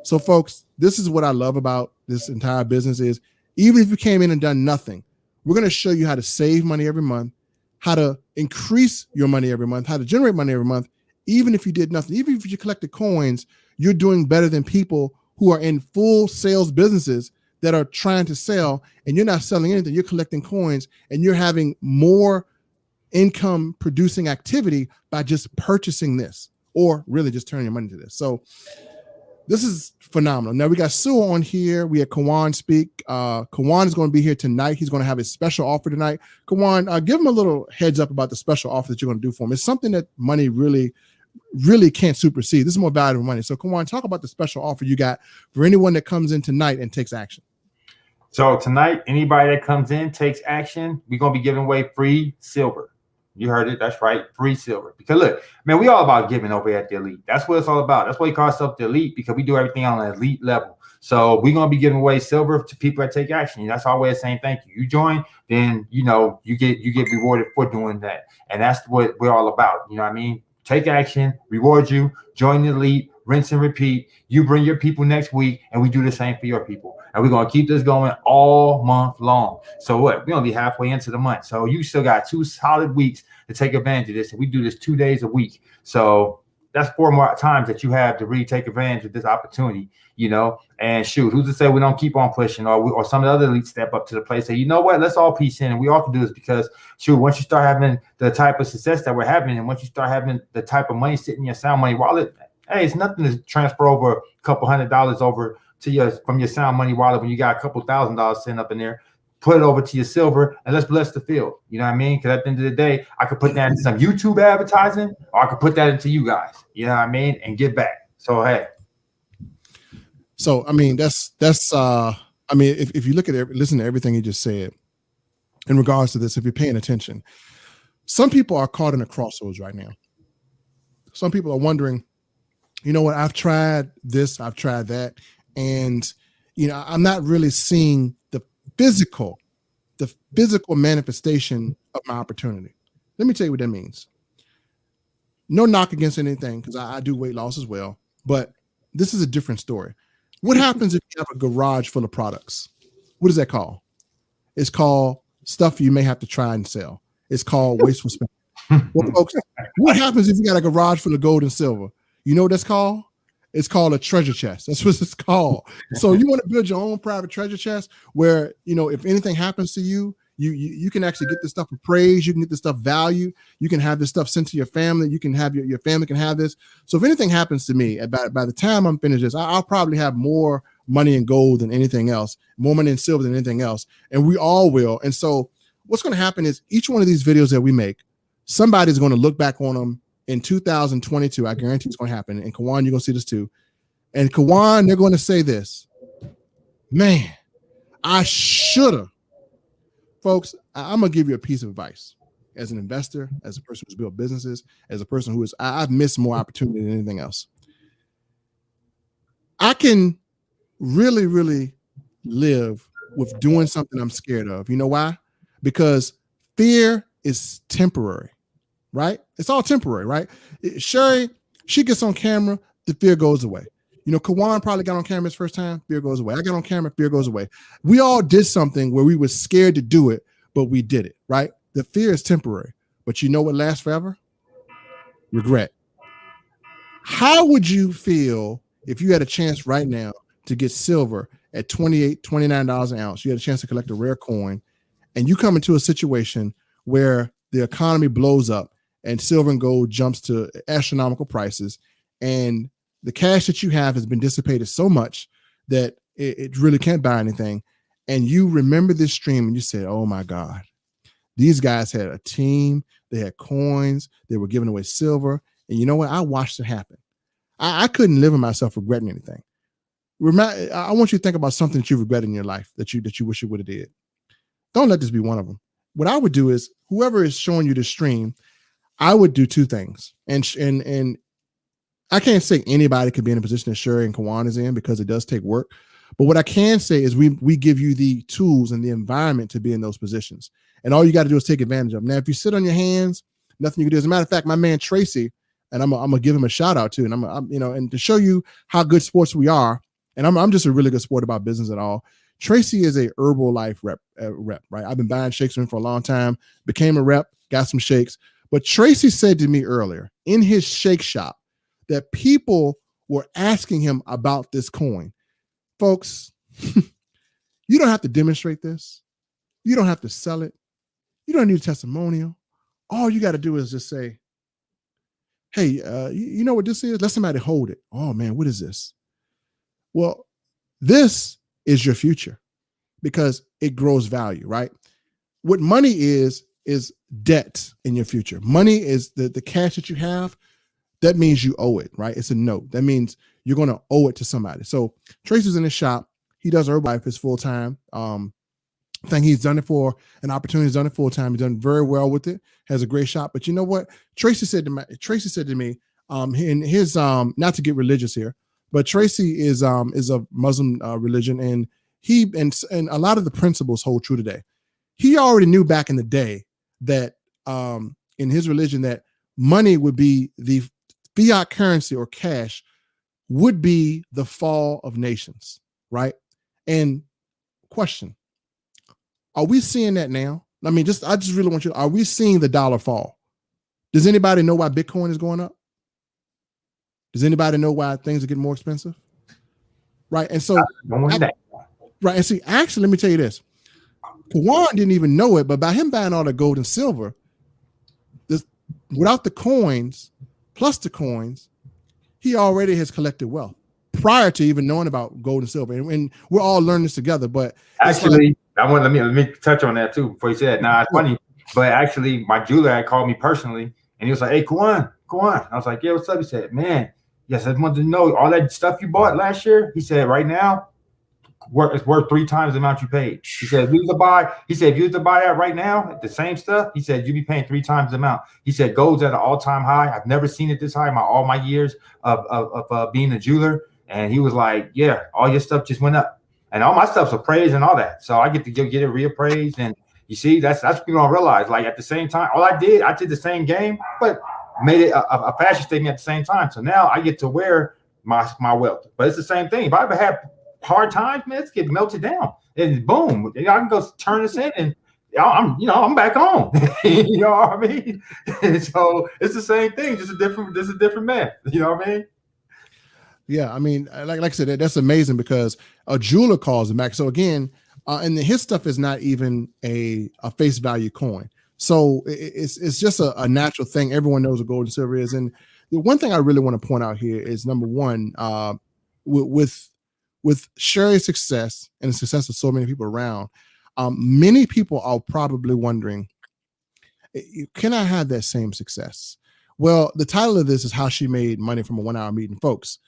So, folks, this is what I love about this entire business is even if you came in and done nothing, we're going to show you how to save money every month, how to increase your money every month, how to generate money every month, even if you did nothing. Even if you collected coins, you're doing better than people who are in full sales businesses that are trying to sell, and you're not selling anything. You're collecting coins, and you're having more income producing activity by just purchasing this or really just turning your money to this. So this is phenomenal. Now we got Sue on here. We had Kawan speak. Kawan is going to be here tonight. He's going to have a special offer tonight. Kawan, give him a little heads up about the special offer that you're going to do for him. It's something that money really can't supersede. This is more valuable money. So Kawan, talk about the special offer you got for anyone that comes in tonight and takes action. So tonight, anybody that comes in, takes action, we're going to be giving away free silver. You heard it. That's right. Free silver. Because look, man, we all about giving over at the elite. That's what it's all about. That's why we call ourselves the elite, because we do everything on an elite level. So we're going to be giving away silver to people that take action. That's our way of saying thank you. You join, then, you get rewarded for doing that. And that's what we're all about. You know what I mean? Take action, reward you, join the elite, rinse and repeat. You bring your people next week, and we do the same for your people. And we're going to keep this going all month long. So what? We're going to be halfway into the month. So you still got 2 solid weeks to take advantage of this. And we do this 2 days a week. So that's 4 more times that you have to really take advantage of this opportunity, and shoot, who's to say we don't keep on pushing, or some of the other elites step up to the plate, say, you know what, let's all piece in. And we all can do this because, shoot, once you start having the type of success that we're having, and once you start having the type of money sitting in your sound money wallet, hey, it's nothing to transfer over a couple $100 over to from your sound money wallet when you got a couple $1,000 sitting up in there. Put it over to your silver and let's bless the field. You know what I mean? Because at the end of the day, I could put that in some YouTube advertising, or I could put that into you guys. You know what I mean? And give back. So hey. So I mean, that's if you look at it, listen to everything he just said in regards to this, if you're paying attention, some people are caught in a crossroads right now. Some people are wondering, you know what, I've tried this, I've tried that, and I'm not really seeing the physical manifestation of my opportunity. Let me tell you what that means. No knock against anything, because I do weight loss as well, but this is a different story. What happens if you have a garage full of products? What is that called? It's called stuff you may have to try and sell. It's called wasteful spending. Well, folks, what happens if you got a garage full of gold and silver? You know what that's called? It's called a treasure chest. That's what it's called. So you want to build your own private treasure chest where, if anything happens to you, you can actually get this stuff appraised. You can get this stuff valued. You can have this stuff sent to your family. You can have your family can have this. So if anything happens to me, by the time I'm finished this, I'll probably have more money in gold than anything else, more money in silver than anything else. And we all will. And so what's going to happen is each one of these videos that we make, somebody's going to look back on them in 2022. I guarantee it's going to happen. And Kawan, you're going to see this too. And Kawan, they're going to say this, man, I should have. Folks, I'm going to give you a piece of advice as an investor, as a person who's built businesses, as a person who I've missed more opportunity than anything else. I can really, really live with doing something I'm scared of. You know why? Because fear is temporary, right? It's all temporary, right? Sherry, she gets on camera, the fear goes away. You know, Kawan probably got on camera his first time, fear goes away. I got on camera, fear goes away. We all did something where we were scared to do it, but we did it, right? The fear is temporary, but you know what lasts forever? Regret. How would you feel if you had a chance right now to get silver at $28, $29 an ounce? You had a chance to collect a rare coin, and you come into a situation where the economy blows up and silver and gold jumps to astronomical prices, and the cash that you have has been dissipated so much that it really can't buy anything. And you remember this stream and you said, oh my God, these guys had a team, they had coins, they were giving away silver. And you know what? I watched it happen. I couldn't live in myself regretting anything. I want you to think about something that you regret in your life that you wish you would have did. Don't let this be one of them. What I would do is, whoever is showing you the stream, I would do two things. And I can't say anybody could be in a position that Sherry and Kawan is in, because it does take work. But what I can say is we give you the tools and the environment to be in those positions. And all you got to do is take advantage of them. Now, if you sit on your hands, nothing you can do. As a matter of fact, my man Tracy, and I'm gonna give him a shout out too. And I'm you know, and to show you how good sports we are, and I'm just a really good sport about business at all. Tracy is a Herbalife rep, right? I've been buying shakes from him for a long time, became a rep, got some shakes. But Tracy said to me earlier in his shake shop that people were asking him about this coin. Folks, you don't have to demonstrate this. You don't have to sell it. You don't need a testimonial. All you got to do is just say, hey, you know what this is? Let somebody hold it. Oh man, what is this? Well, this is your future because it grows value, right? What money is debt in your future. Money is the cash that you have. That means you owe it, right? It's a note. That means you're going to owe it to somebody. So Tracy's in his shop. He does Herbalife his full time. I think he's done it for an opportunity. He's done it full time. He's done very well with it. Has a great shop. But you know what? Tracy said to me, in his not to get religious here, but Tracy is a Muslim religion, and and a lot of the principles hold true today. He already knew back in the day that in his religion that money would be the fiat currency, or cash would be the fall of nations, right? And question, are we seeing that now? I mean, I just really want you, are we seeing the dollar fall? Does anybody know why Bitcoin is going up? Does anybody know why things are getting more expensive? Right. And so, right. And see, actually, let me tell you this. Kawan didn't even know it, but by him buying all the gold and silver, without the coins, plus the coins, he already has collected wealth prior to even knowing about gold and silver. And we're all learning this together. But actually, let me touch on that too before you said. Nah, it's funny. But actually, my jeweler had called me personally, and he was like, "Hey, Kawan." I was like, "Yeah, what's up?" He said, "Man, yes, I wanted to know all that stuff you bought last year." He said, "Right now, it's worth 3 times the amount you paid." He said, if you was to buy that right now, the same stuff, he said, you'd be paying 3 times the amount. He said, gold's at an all-time high. I've never seen it this high in all my years of being a jeweler. And he was like, yeah, all your stuff just went up. And all my stuff's appraised and all that. So I get to go get it reappraised. And you see, that's what people don't realize. Like at the same time, I did the same game, but made it a fashion statement at the same time. So now I get to wear my wealth. But it's the same thing. If I ever had hard times, man, it's get melted down, and boom, I can go turn this in, and I'm back home. You know what I mean? And so it's the same thing, just a different man. You know what I mean? Yeah, I mean, like I said, that's amazing because a jeweler calls him back. So again, and his stuff is not even a face value coin. So it's just a natural thing. Everyone knows what gold and silver is. And the one thing I really want to point out here is number one, with Sherry's success and the success of so many people around, many people are probably wondering, can I have that same success? Well, the title of this is How She Made Money from a 1-Hour Meeting. Folks,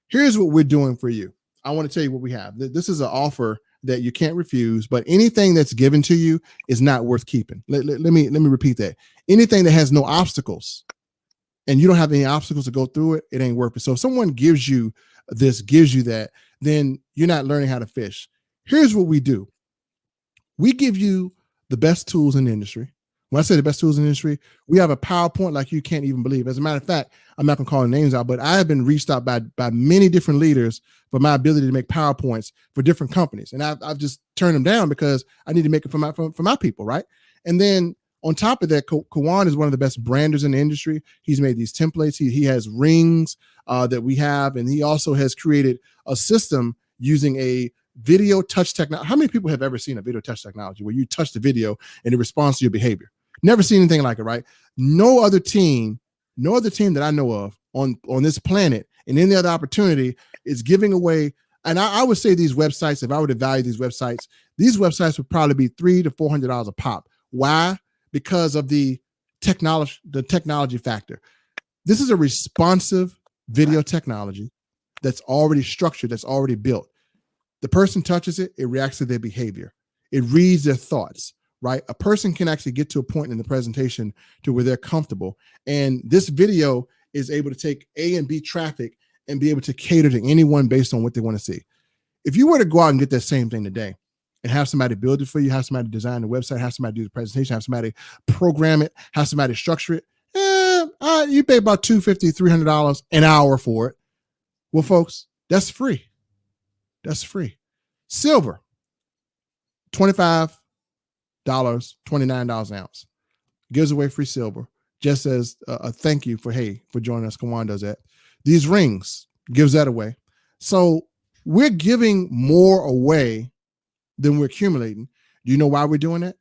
here's what we're doing for you. I want to tell you what we have. This is an offer that you can't refuse, but anything that's given to you is not worth keeping. Let me repeat that. Anything that has no obstacles and you don't have any obstacles to go through it, it ain't worth it. So if someone gives you that, then you're not learning how to fish. Here's what we do. We give you the best tools in the industry. When I say the best tools in the industry, we have a PowerPoint like you can't even believe. As a matter of fact, I'm not going to call the names out, but I have been reached out by many different leaders for my ability to make PowerPoints for different companies. And I've just turned them down because I need to make it for my people, right? And then on top of that, Kawan is one of the best branders in the industry. He's made these templates. He has rings that we have, and he also has created a system using a video touch technology. How many people have ever seen a video touch technology where you touch the video and it responds to your behavior? Never seen anything like it, right? No other team that I know of on this planet and any other opportunity is giving away. And I would say these websites, if I were to value these websites would probably be $300 to $400 a pop. Why? Because of the technology factor. This is a responsive video technology that's already structured, that's already built. The person touches it, it reacts to their behavior. It reads their thoughts, right? A person can actually get to a point in the presentation to where they're comfortable. And this video is able to take A and B traffic and be able to cater to anyone based on what they want to see. If you were to go out and get that same thing today and have somebody build it for you, have somebody design the website, have somebody do the presentation, have somebody program it, have somebody structure it, you pay about $250, $300 an hour for it. Well, folks, that's free. That's free. Silver, $25, $29 an ounce. Gives away free silver just as a thank you for joining us. Kawan does that. These rings, gives that away. So we're giving more away than we're accumulating. Do you know why we're doing that?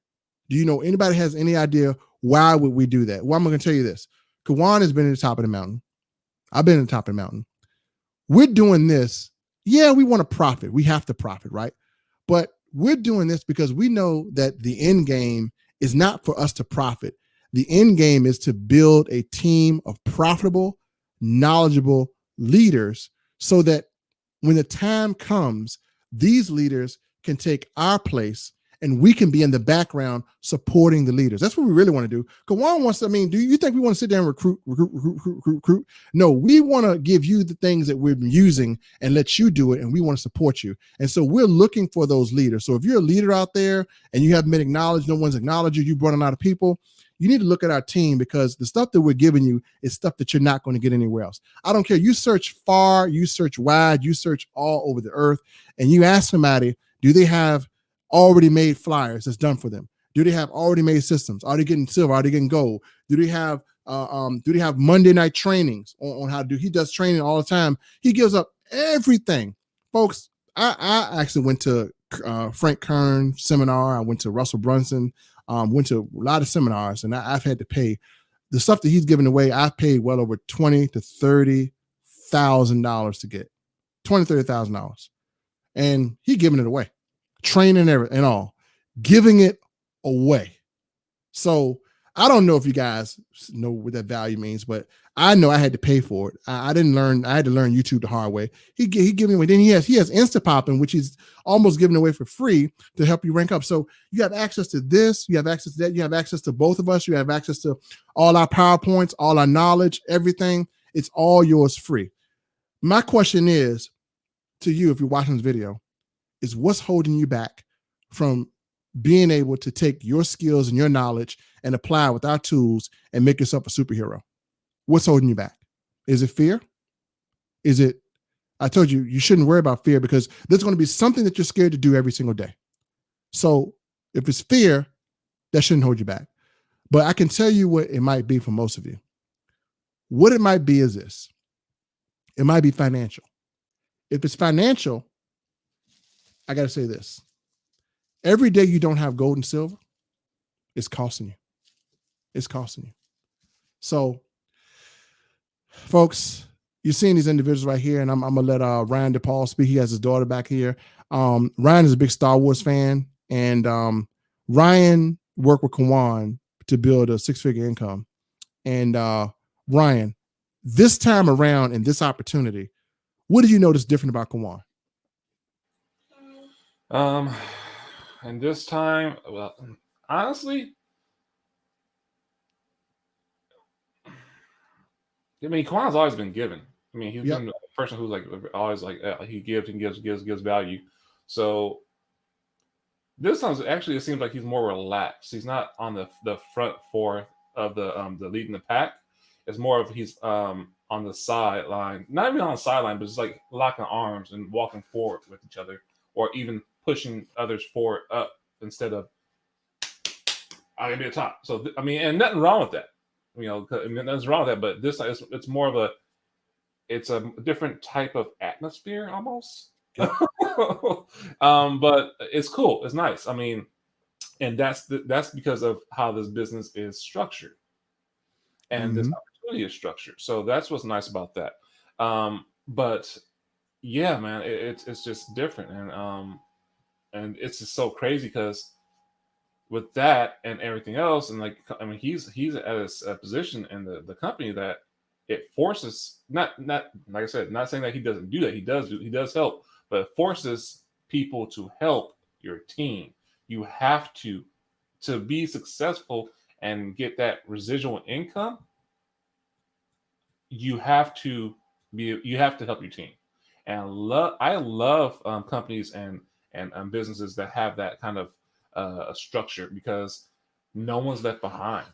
Do you know anybody has any idea why would we do that? Well, I'm going to tell you this. Kawan has been at the top of the mountain. I've been at the top of the mountain. We're doing this. Yeah, we want to profit. We have to profit, right? But we're doing this because we know that the end game is not for us to profit. The end game is to build a team of profitable, knowledgeable leaders so that when the time comes, these leaders can take our place and we can be in the background supporting the leaders. That's what we really want to do. Kawan wants to, do you think we want to sit down and recruit? No, we want to give you the things that we're using and let you do it, and we want to support you. And so we're looking for those leaders. So if you're a leader out there and you haven't been acknowledged, no one's acknowledged you, you brought a lot of people, you need to look at our team because the stuff that we're giving you is stuff that you're not going to get anywhere else. I don't care. You search far, you search wide, you search all over the earth, and you ask somebody, do they have already made flyers that's done for them? Do they have already made systems? Are they getting silver? Are they getting gold? Do they have Monday night trainings on how to do? He does training all the time. He gives up everything. Folks, I actually went to Frank Kern seminar. I went to Russell Brunson, went to a lot of seminars, and I've had to pay the stuff that he's giving away. I've paid well over $20,000 to $30,000 to get $20,000, $30,000, and he giving it away. Training and all, giving it away. So I don't know if you guys know what that value means, but I know I had to pay for it. I didn't learn. I had to learn YouTube the hard way. He gave me away. Then he has Instapopping, which he's almost giving away for free to help you rank up. So you have access to this. You have access to that. You have access to both of us. You have access to all our PowerPoints, all our knowledge, everything. It's all yours free. My question is to you, if you're watching this video, is what's holding you back from being able to take your skills and your knowledge and apply with our tools and make yourself a superhero? What's holding you back? Is it fear? Is it, I told you, you shouldn't worry about fear because there's going to be something that you're scared to do every single day. So if it's fear, that shouldn't hold you back. But I can tell you what it might be for most of you. What it might be is this. It might be financial. If it's financial, I got to say this. Every day you don't have gold and silver, it's costing you. It's costing you. So, folks, you're seeing these individuals right here, and I'm going to let Ryan DePaul speak. He has his daughter back here. Ryan is a big Star Wars fan, and Ryan worked with Kawan to build a six-figure income. And Ryan, this time around in this opportunity, what do you notice different about Kawan? And this time, well, honestly, Kawan's always been given. He's been a person who's like always like he gives and gives value. So This sounds actually. It seems like he's more relaxed. He's not on the front four of the leading the pack. It's more of he's on the sideline, not even on the sideline, but just like locking arms and walking forward with each other, or even pushing others forward up instead of I'm gonna be the top. So I mean, and nothing wrong with that. You know, I mean, nothing's wrong with that. But this it's more of it's a different type of atmosphere almost. But it's cool. It's nice. I mean, and that's because of how this business is structured and this opportunity is structured. So that's what's nice about that. But yeah, man, it's just different, and it's just so crazy because with that and everything else, and like I mean, he's at a position in the company that it forces not like I said, not saying that he doesn't do that. He does help, but it forces people to help your team. You have to be successful and get that residual income. You have to help your team, and I love companies and businesses that have that kind of a structure because no one's left behind.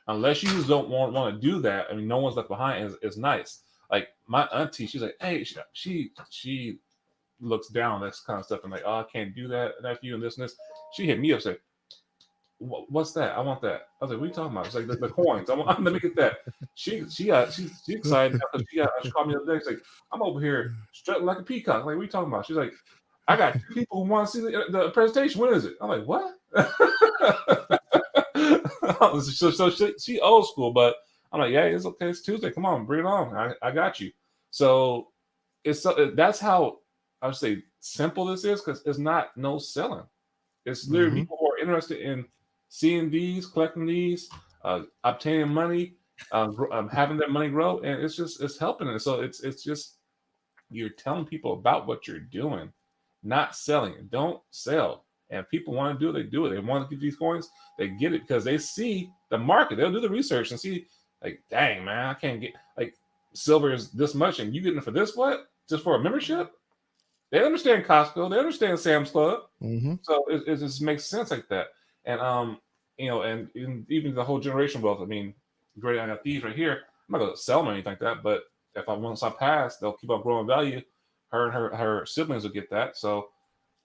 Unless you just don't want to do that, I mean, no one's left behind is nice. Like my auntie, she's like, hey, she looks down that kind of stuff and like, oh, I can't do that, nephew, and this and this. She hit me up, said, what's that? I want that. I was like, what are you talking about? It's like the coins. Let me get that. She's excited because she called me the other day. She's like, I'm over here strutting like a peacock. Like, what are you talking about? She's like, I got 2 people who want to see the presentation. When is it? I'm like, what? so she old school, but I'm like, yeah, it's okay. It's Tuesday. Come on, bring it on. I got you. So that's how I would say simple this is because it's not no selling. It's literally people who are interested in seeing these, collecting these, obtaining money, having that money grow, and it's helping it. So it's just you're telling people about what you're doing, not selling it. Don't sell. And if people want to do it, they do it. They want to get these coins, they get it because they see the market. They'll do the research and see, like, dang, man, I can't get like silver is this much, and you getting it for this what? Just for a membership? They understand Costco, they understand Sam's Club, so it just makes sense like that. And you know, and even the whole generation wealth. I mean, great, I got these right here. I'm not gonna sell them or anything like that, but if once I pass, they'll keep on growing value. Her and her siblings will get that. So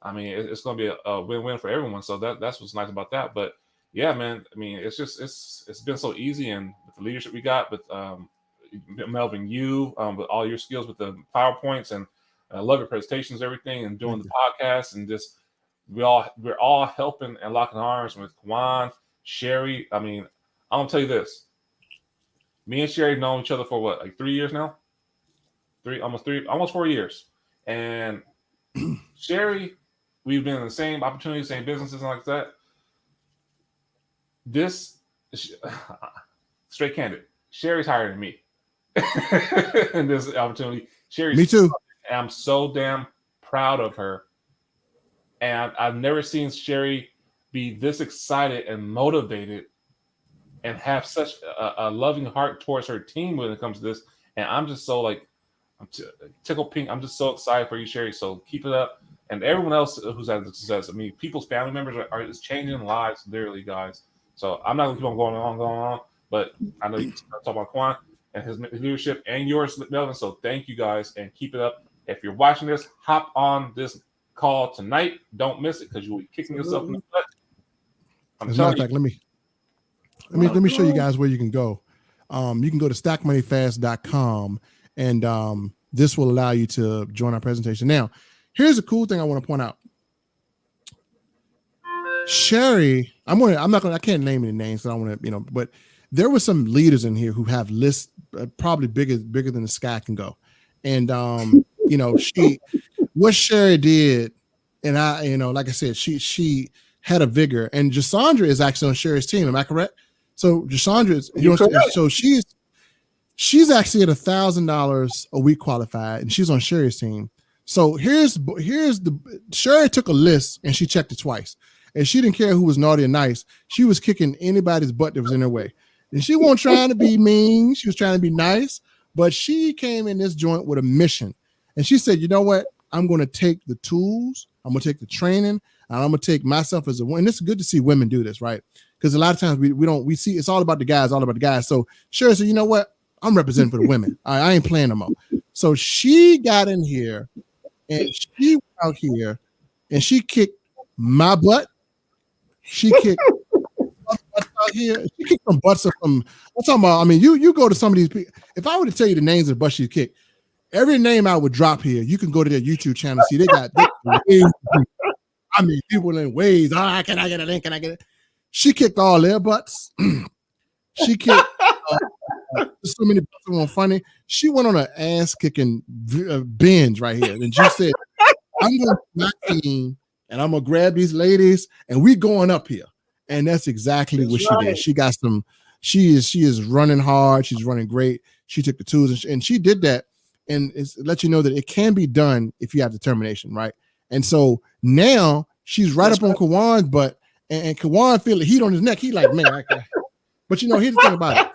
I mean, it's going to be a win-win for everyone. So that's what's nice about that. But yeah, man, I mean, it's been so easy, and with the leadership we got with Melvin, you with all your skills with the PowerPoints, and I love your presentations, everything, and doing the podcast, and just we're all helping and locking arms with Kawan, Sherry. I mean, I'm gonna tell you this: me and Sherry known each other for what, like 3 years now? Almost 4 years, and Sherry. We've been in the same opportunities, same businesses, and like that. This, straight candid, Sherry's higher than me in this opportunity. Sherry's me too. And I'm so damn proud of her. And I've never seen Sherry be this excited and motivated and have such a loving heart towards her team when it comes to this. And I'm just so like, I'm tickled pink. I'm just so excited for you, Sherry. So keep it up. And everyone else who's had success, I mean, people's family members are just changing lives, literally, guys. So I'm not going to keep on going on. But I know you talk about Quan and his leadership and yours, Melvin. So thank you, guys, and keep it up. If you're watching this, hop on this call tonight. Don't miss it because you'll be kicking yourself in the butt. As a matter of fact, let me show you guys where you can go. You can go to stackmoneyfast.com, and this will allow you to join our presentation. Now, here's a cool thing I want to point out. Sherry, I can't name any names, so I don't want to, but there were some leaders in here who have lists probably bigger than the sky can go. And what Sherry did, and I, like I said, she had a vigor, and Jasandra is actually on Sherry's team. Am I correct? So Jasandra is, so she's actually at $1,000 a week qualified, and she's on Sherry's team. So here's Sherry took a list and she checked it twice, and she didn't care who was naughty or nice. She was kicking anybody's butt that was in her way, and she wasn't trying to be mean. She was trying to be nice, but she came in this joint with a mission, and she said, you know what? I'm going to take the tools. I'm going to take the training. and I'm gonna take myself as a woman. And it's good to see women do this, right? Because a lot of times we see it's all about the guys, all about the guys. So Sherry said, you know what? I'm representing for the women. I ain't playing no more. So she got in here and she went out here and she kicked my butt. She kicked butts out here. She kicked some butts from. I'm talking about. I mean, you go to some of these people. If I were to tell you the names of the butts she kicked, every name I would drop here. You can go to their YouTube channel. See, they got. I mean, people in ways. Oh, can I get a link? Can I get it? She kicked all their butts. She kicked. So many butts were funny. She went on an ass kicking binge right here, and she said, "I'm going to my team, and I'm gonna grab these ladies, and we going up here." And that's exactly what she did. She got some. She is running hard. She's running great. She took the tools and she did that, and it's let you know that it can be done if you have determination, right? And so now she's right up on Kawan's butt, and Kawan feel the heat on his neck. He like, man, but you know, here's the thing about it.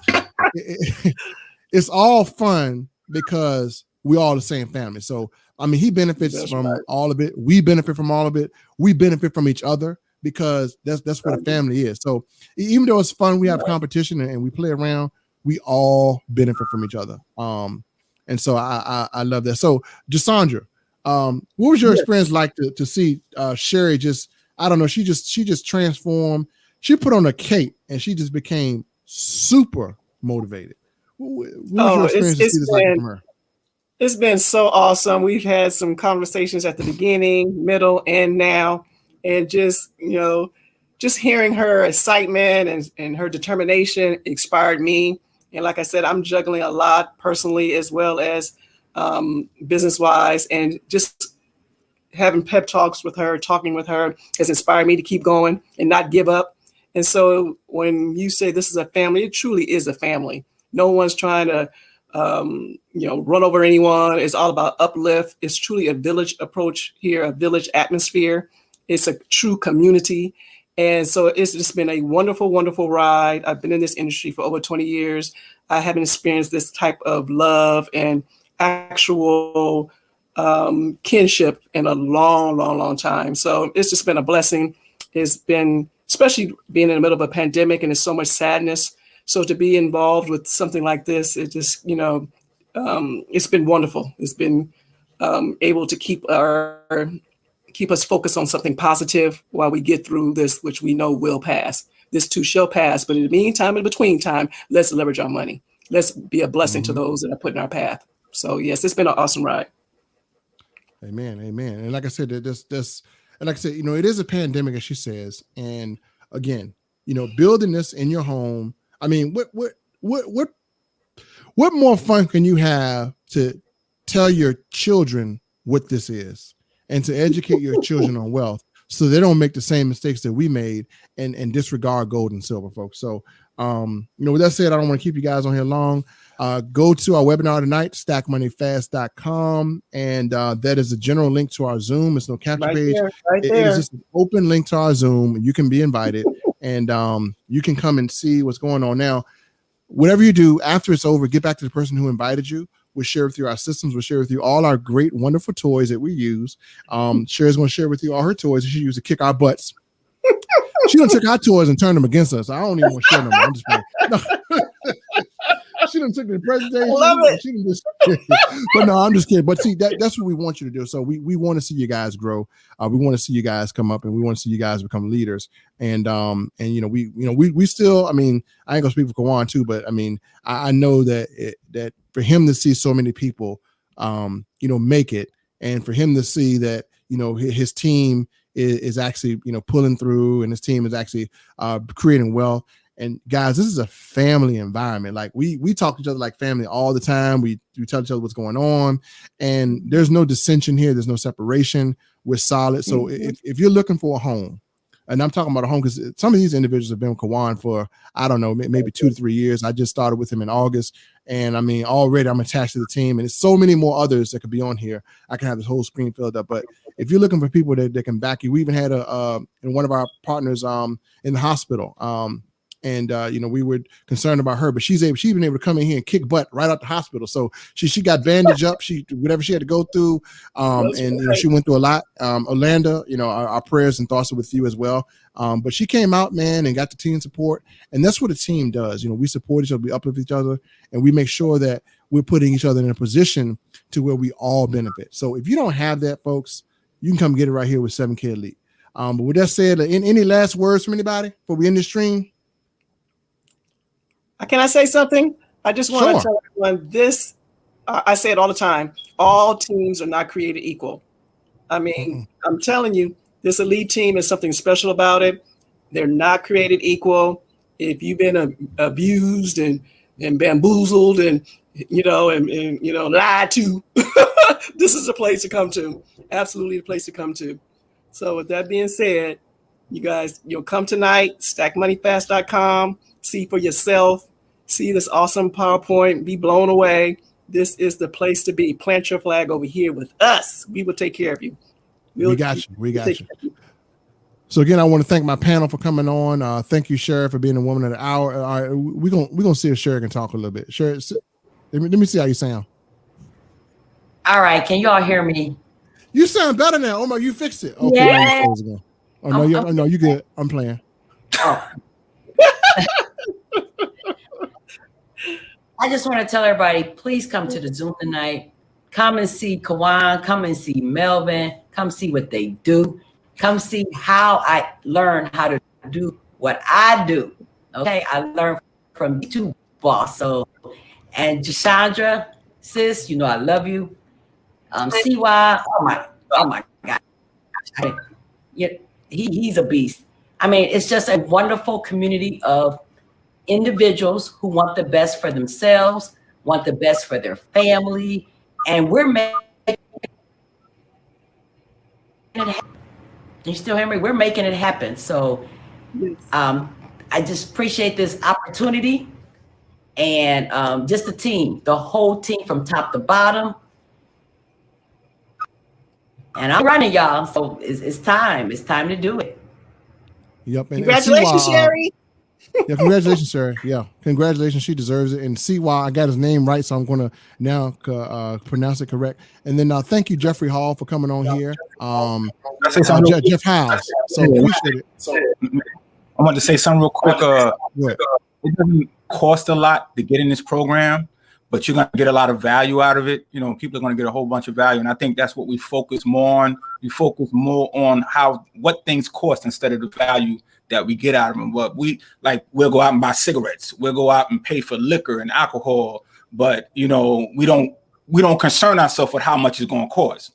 It's all fun because we all the same family. So I mean, he benefits from all of it. We benefit from all of it. We benefit from each other because that's what a family is. So even though it's fun, we have competition and we play around. We all benefit from each other. And so I love that. So Jasandra, what was your experience like to see Sherry just, I don't know, she just transformed. She put on a cape and she just became super motivated. What was your experience to see this like from her? It's been so awesome. We've had some conversations at the beginning, middle, and now, and just, you know, just hearing her excitement and her determination inspired me. And like I said, I'm juggling a lot personally as well as business-wise, and just having pep talks with her, talking with her has inspired me to keep going and not give up. And so when you say this is a family, it truly is a family. No one's trying to run over anyone. It's all about uplift. It's truly a village approach here, a village atmosphere. It's a true community. And so it's just been a wonderful, wonderful ride. I've been in this industry for over 20 years. I haven't experienced this type of love and actual kinship in a long, long, long time. So it's just been a blessing. It's been, especially being in the middle of a pandemic and there's so much sadness. So to be involved with something like this, it just, it's been wonderful. It's been able to keep us focused on something positive while we get through this, which we know will pass. This too shall pass. But in the meantime, in between time, let's leverage our money. Let's be a blessing to those that are put in our path. So yes, it's been an awesome ride. Amen. Amen. And like I said, and like I said, it is a pandemic, as she says. And again, building this in your home. I mean, what more fun can you have to tell your children what this is and to educate your children on wealth so they don't make the same mistakes that we made and disregard gold and silver, folks. So, with that said, I don't want to keep you guys on here long. Go to our webinar tonight, stackmoneyfast.com. And that is a general link to our Zoom. It's no capture page. It is just an open link to our Zoom. You can be invited and you can come and see what's going on. Now, whatever you do after it's over, get back to the person who invited you. We'll share with you our systems. We'll share with you all our great, wonderful toys that we use. Sherry's going to share with you all her toys that she used to kick our butts. She done took our toys and turned them against us. I don't even want to share them. I'm just playing. No. She done took the presentation. I love it. But no, I'm just kidding. But see, that's what we want you to do. So we want to see you guys grow. We want to see you guys come up, and we want to see you guys become leaders. And we still. I mean, I ain't gonna speak for Kawan too, but I mean, I know that for him to see so many people, make it, and for him to see that his team is actually pulling through, and his team is actually creating wealth. And guys, this is a family environment. Like we talk to each other like family all the time. We tell each other what's going on, and there's no dissension here. There's no separation. We're solid. So if you're looking for a home, and I'm talking about a home because some of these individuals have been with Kawan for, I don't know, maybe 2 to 3 years. I just started with him in August. And I mean, already I'm attached to the team, and there's so many more others that could be on here. I can have this whole screen filled up. But if you're looking for people that can back you, we even had one of our partners in the hospital. and we were concerned about her, but she's been able to come in here and kick butt right out the hospital. So she got bandaged up, whatever she had to go through, and she went through a lot. Orlando, our prayers and thoughts are with you as well. But she came out, man, and got the team support, and that's what a team does. We support each other, we uplift each other, and we make sure that we're putting each other in a position to where we all benefit. So if you don't have that, folks, you can come get it right here with 7K Elite. But with that said, any last words from anybody before we end the stream? Can I say something? I just want to tell everyone this. I say it all the time. All teams are not created equal. I mean, I'm telling you, this elite team is something special about it. They're not created equal. If you've been abused and bamboozled and lied to, this is a place to come to. Absolutely the place to come to. So with that being said, you guys, you'll come tonight, stackmoneyfast.com, see for yourself, see this awesome PowerPoint, be blown away. This is the place to be. Plant your flag over here with us. We will take care of you. We got you. So again, I want to thank my panel for coming on. Thank you, Sherry, for being a woman of the hour. All right, we're gonna see if Sherry can talk a little bit. Sherry, let me see how you sound. All right, can you all hear me? You sound better now. Oh my, you fixed it. Okay, yeah. No, you good. I'm playing. Oh. I just want to tell everybody, please come to the Zoom tonight. Come and see Kawan. Come and see Melvin. Come see what they do. Come see how I learn how to do what I do. Okay, I learned from YouTube boss. So, and Jashandra, sis, I love you. CY, oh my God, he's a beast. I mean, it's just a wonderful community of individuals who want the best for themselves, want the best for their family, and we're making it happen. You still hear me? We're making it happen. So I just appreciate this opportunity, and just the team, the whole team from top to bottom. And I'm running, y'all. So it's time. It's time to do it. Yep. And congratulations, Sherry. Yeah, congratulations, Sherry. Yeah, congratulations. She deserves it. And CY, I got his name right, so I'm going to now pronounce it correct. And then thank you, Jeffrey Hall, for coming on here. Jeff House. So appreciate it. I want to say something real quick. It doesn't cost a lot to get in this program, but you're going to get a lot of value out of it. People are going to get a whole bunch of value. And I think that's what we focus more on. We focus more on what things cost instead of the value that we get out of them. But we'll go out and buy cigarettes. We'll go out and pay for liquor and alcohol. But, we don't concern ourselves with how much it's going to cost.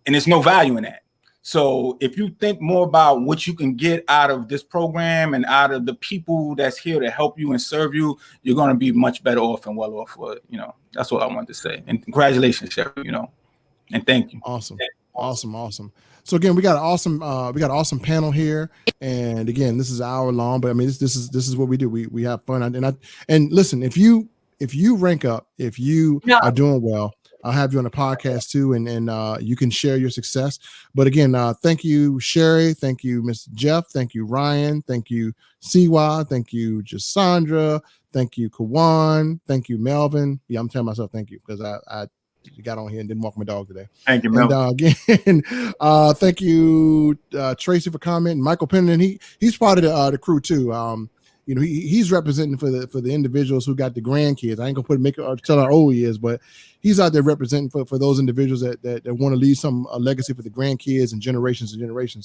And there's no value in that. So if you think more about what you can get out of this program and out of the people that's here to help you and serve you, you're going to be much better off and well off for it. That's what I wanted to say. And congratulations, Sherry, and thank you. Awesome. So again, we got an awesome panel here. And again, this is an hour long, but I mean, this is what we do. We have fun. And listen, if you rank up, if you are doing well, I'll have you on the podcast too, and you can share your success. But again, thank you, Sherry. Thank you, Mr. Jeff. Thank you, Ryan. Thank you, CY. Thank you, Jasandra. Thank you, Kawan. Thank you, Melvin. Yeah, I'm telling myself thank you because I got on here and didn't walk my dog today. Thank you, Melvin. And again, thank you, Tracy, for commenting. Michael Pennington, he's part of the crew too. He's representing for the individuals who got the grandkids. I ain't gonna tell how old he is, but he's out there representing for those individuals that want to leave a legacy for the grandkids and generations.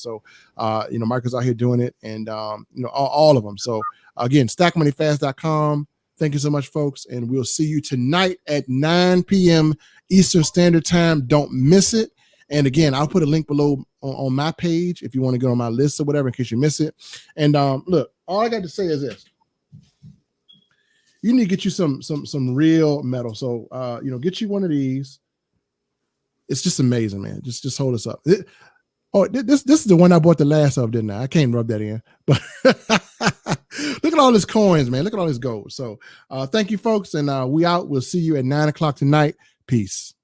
So, Michael's out here doing it, and all of them. So again, stackmoneyfast.com. Thank you so much, folks, and we'll see you tonight at 9 p.m. Eastern Standard Time. Don't miss it. And again, I'll put a link below on my page if you want to get on my list or whatever in case you miss it. And look, all I got to say is this: you need to get you some real metal. So get you one of these. It's just amazing, man. Just hold us up. This is the one I bought the last of, didn't I? I can't rub that in, but look at all these coins, man. Look at all this gold. So thank you, folks, and we out. We'll see you at 9 o'clock tonight. Peace.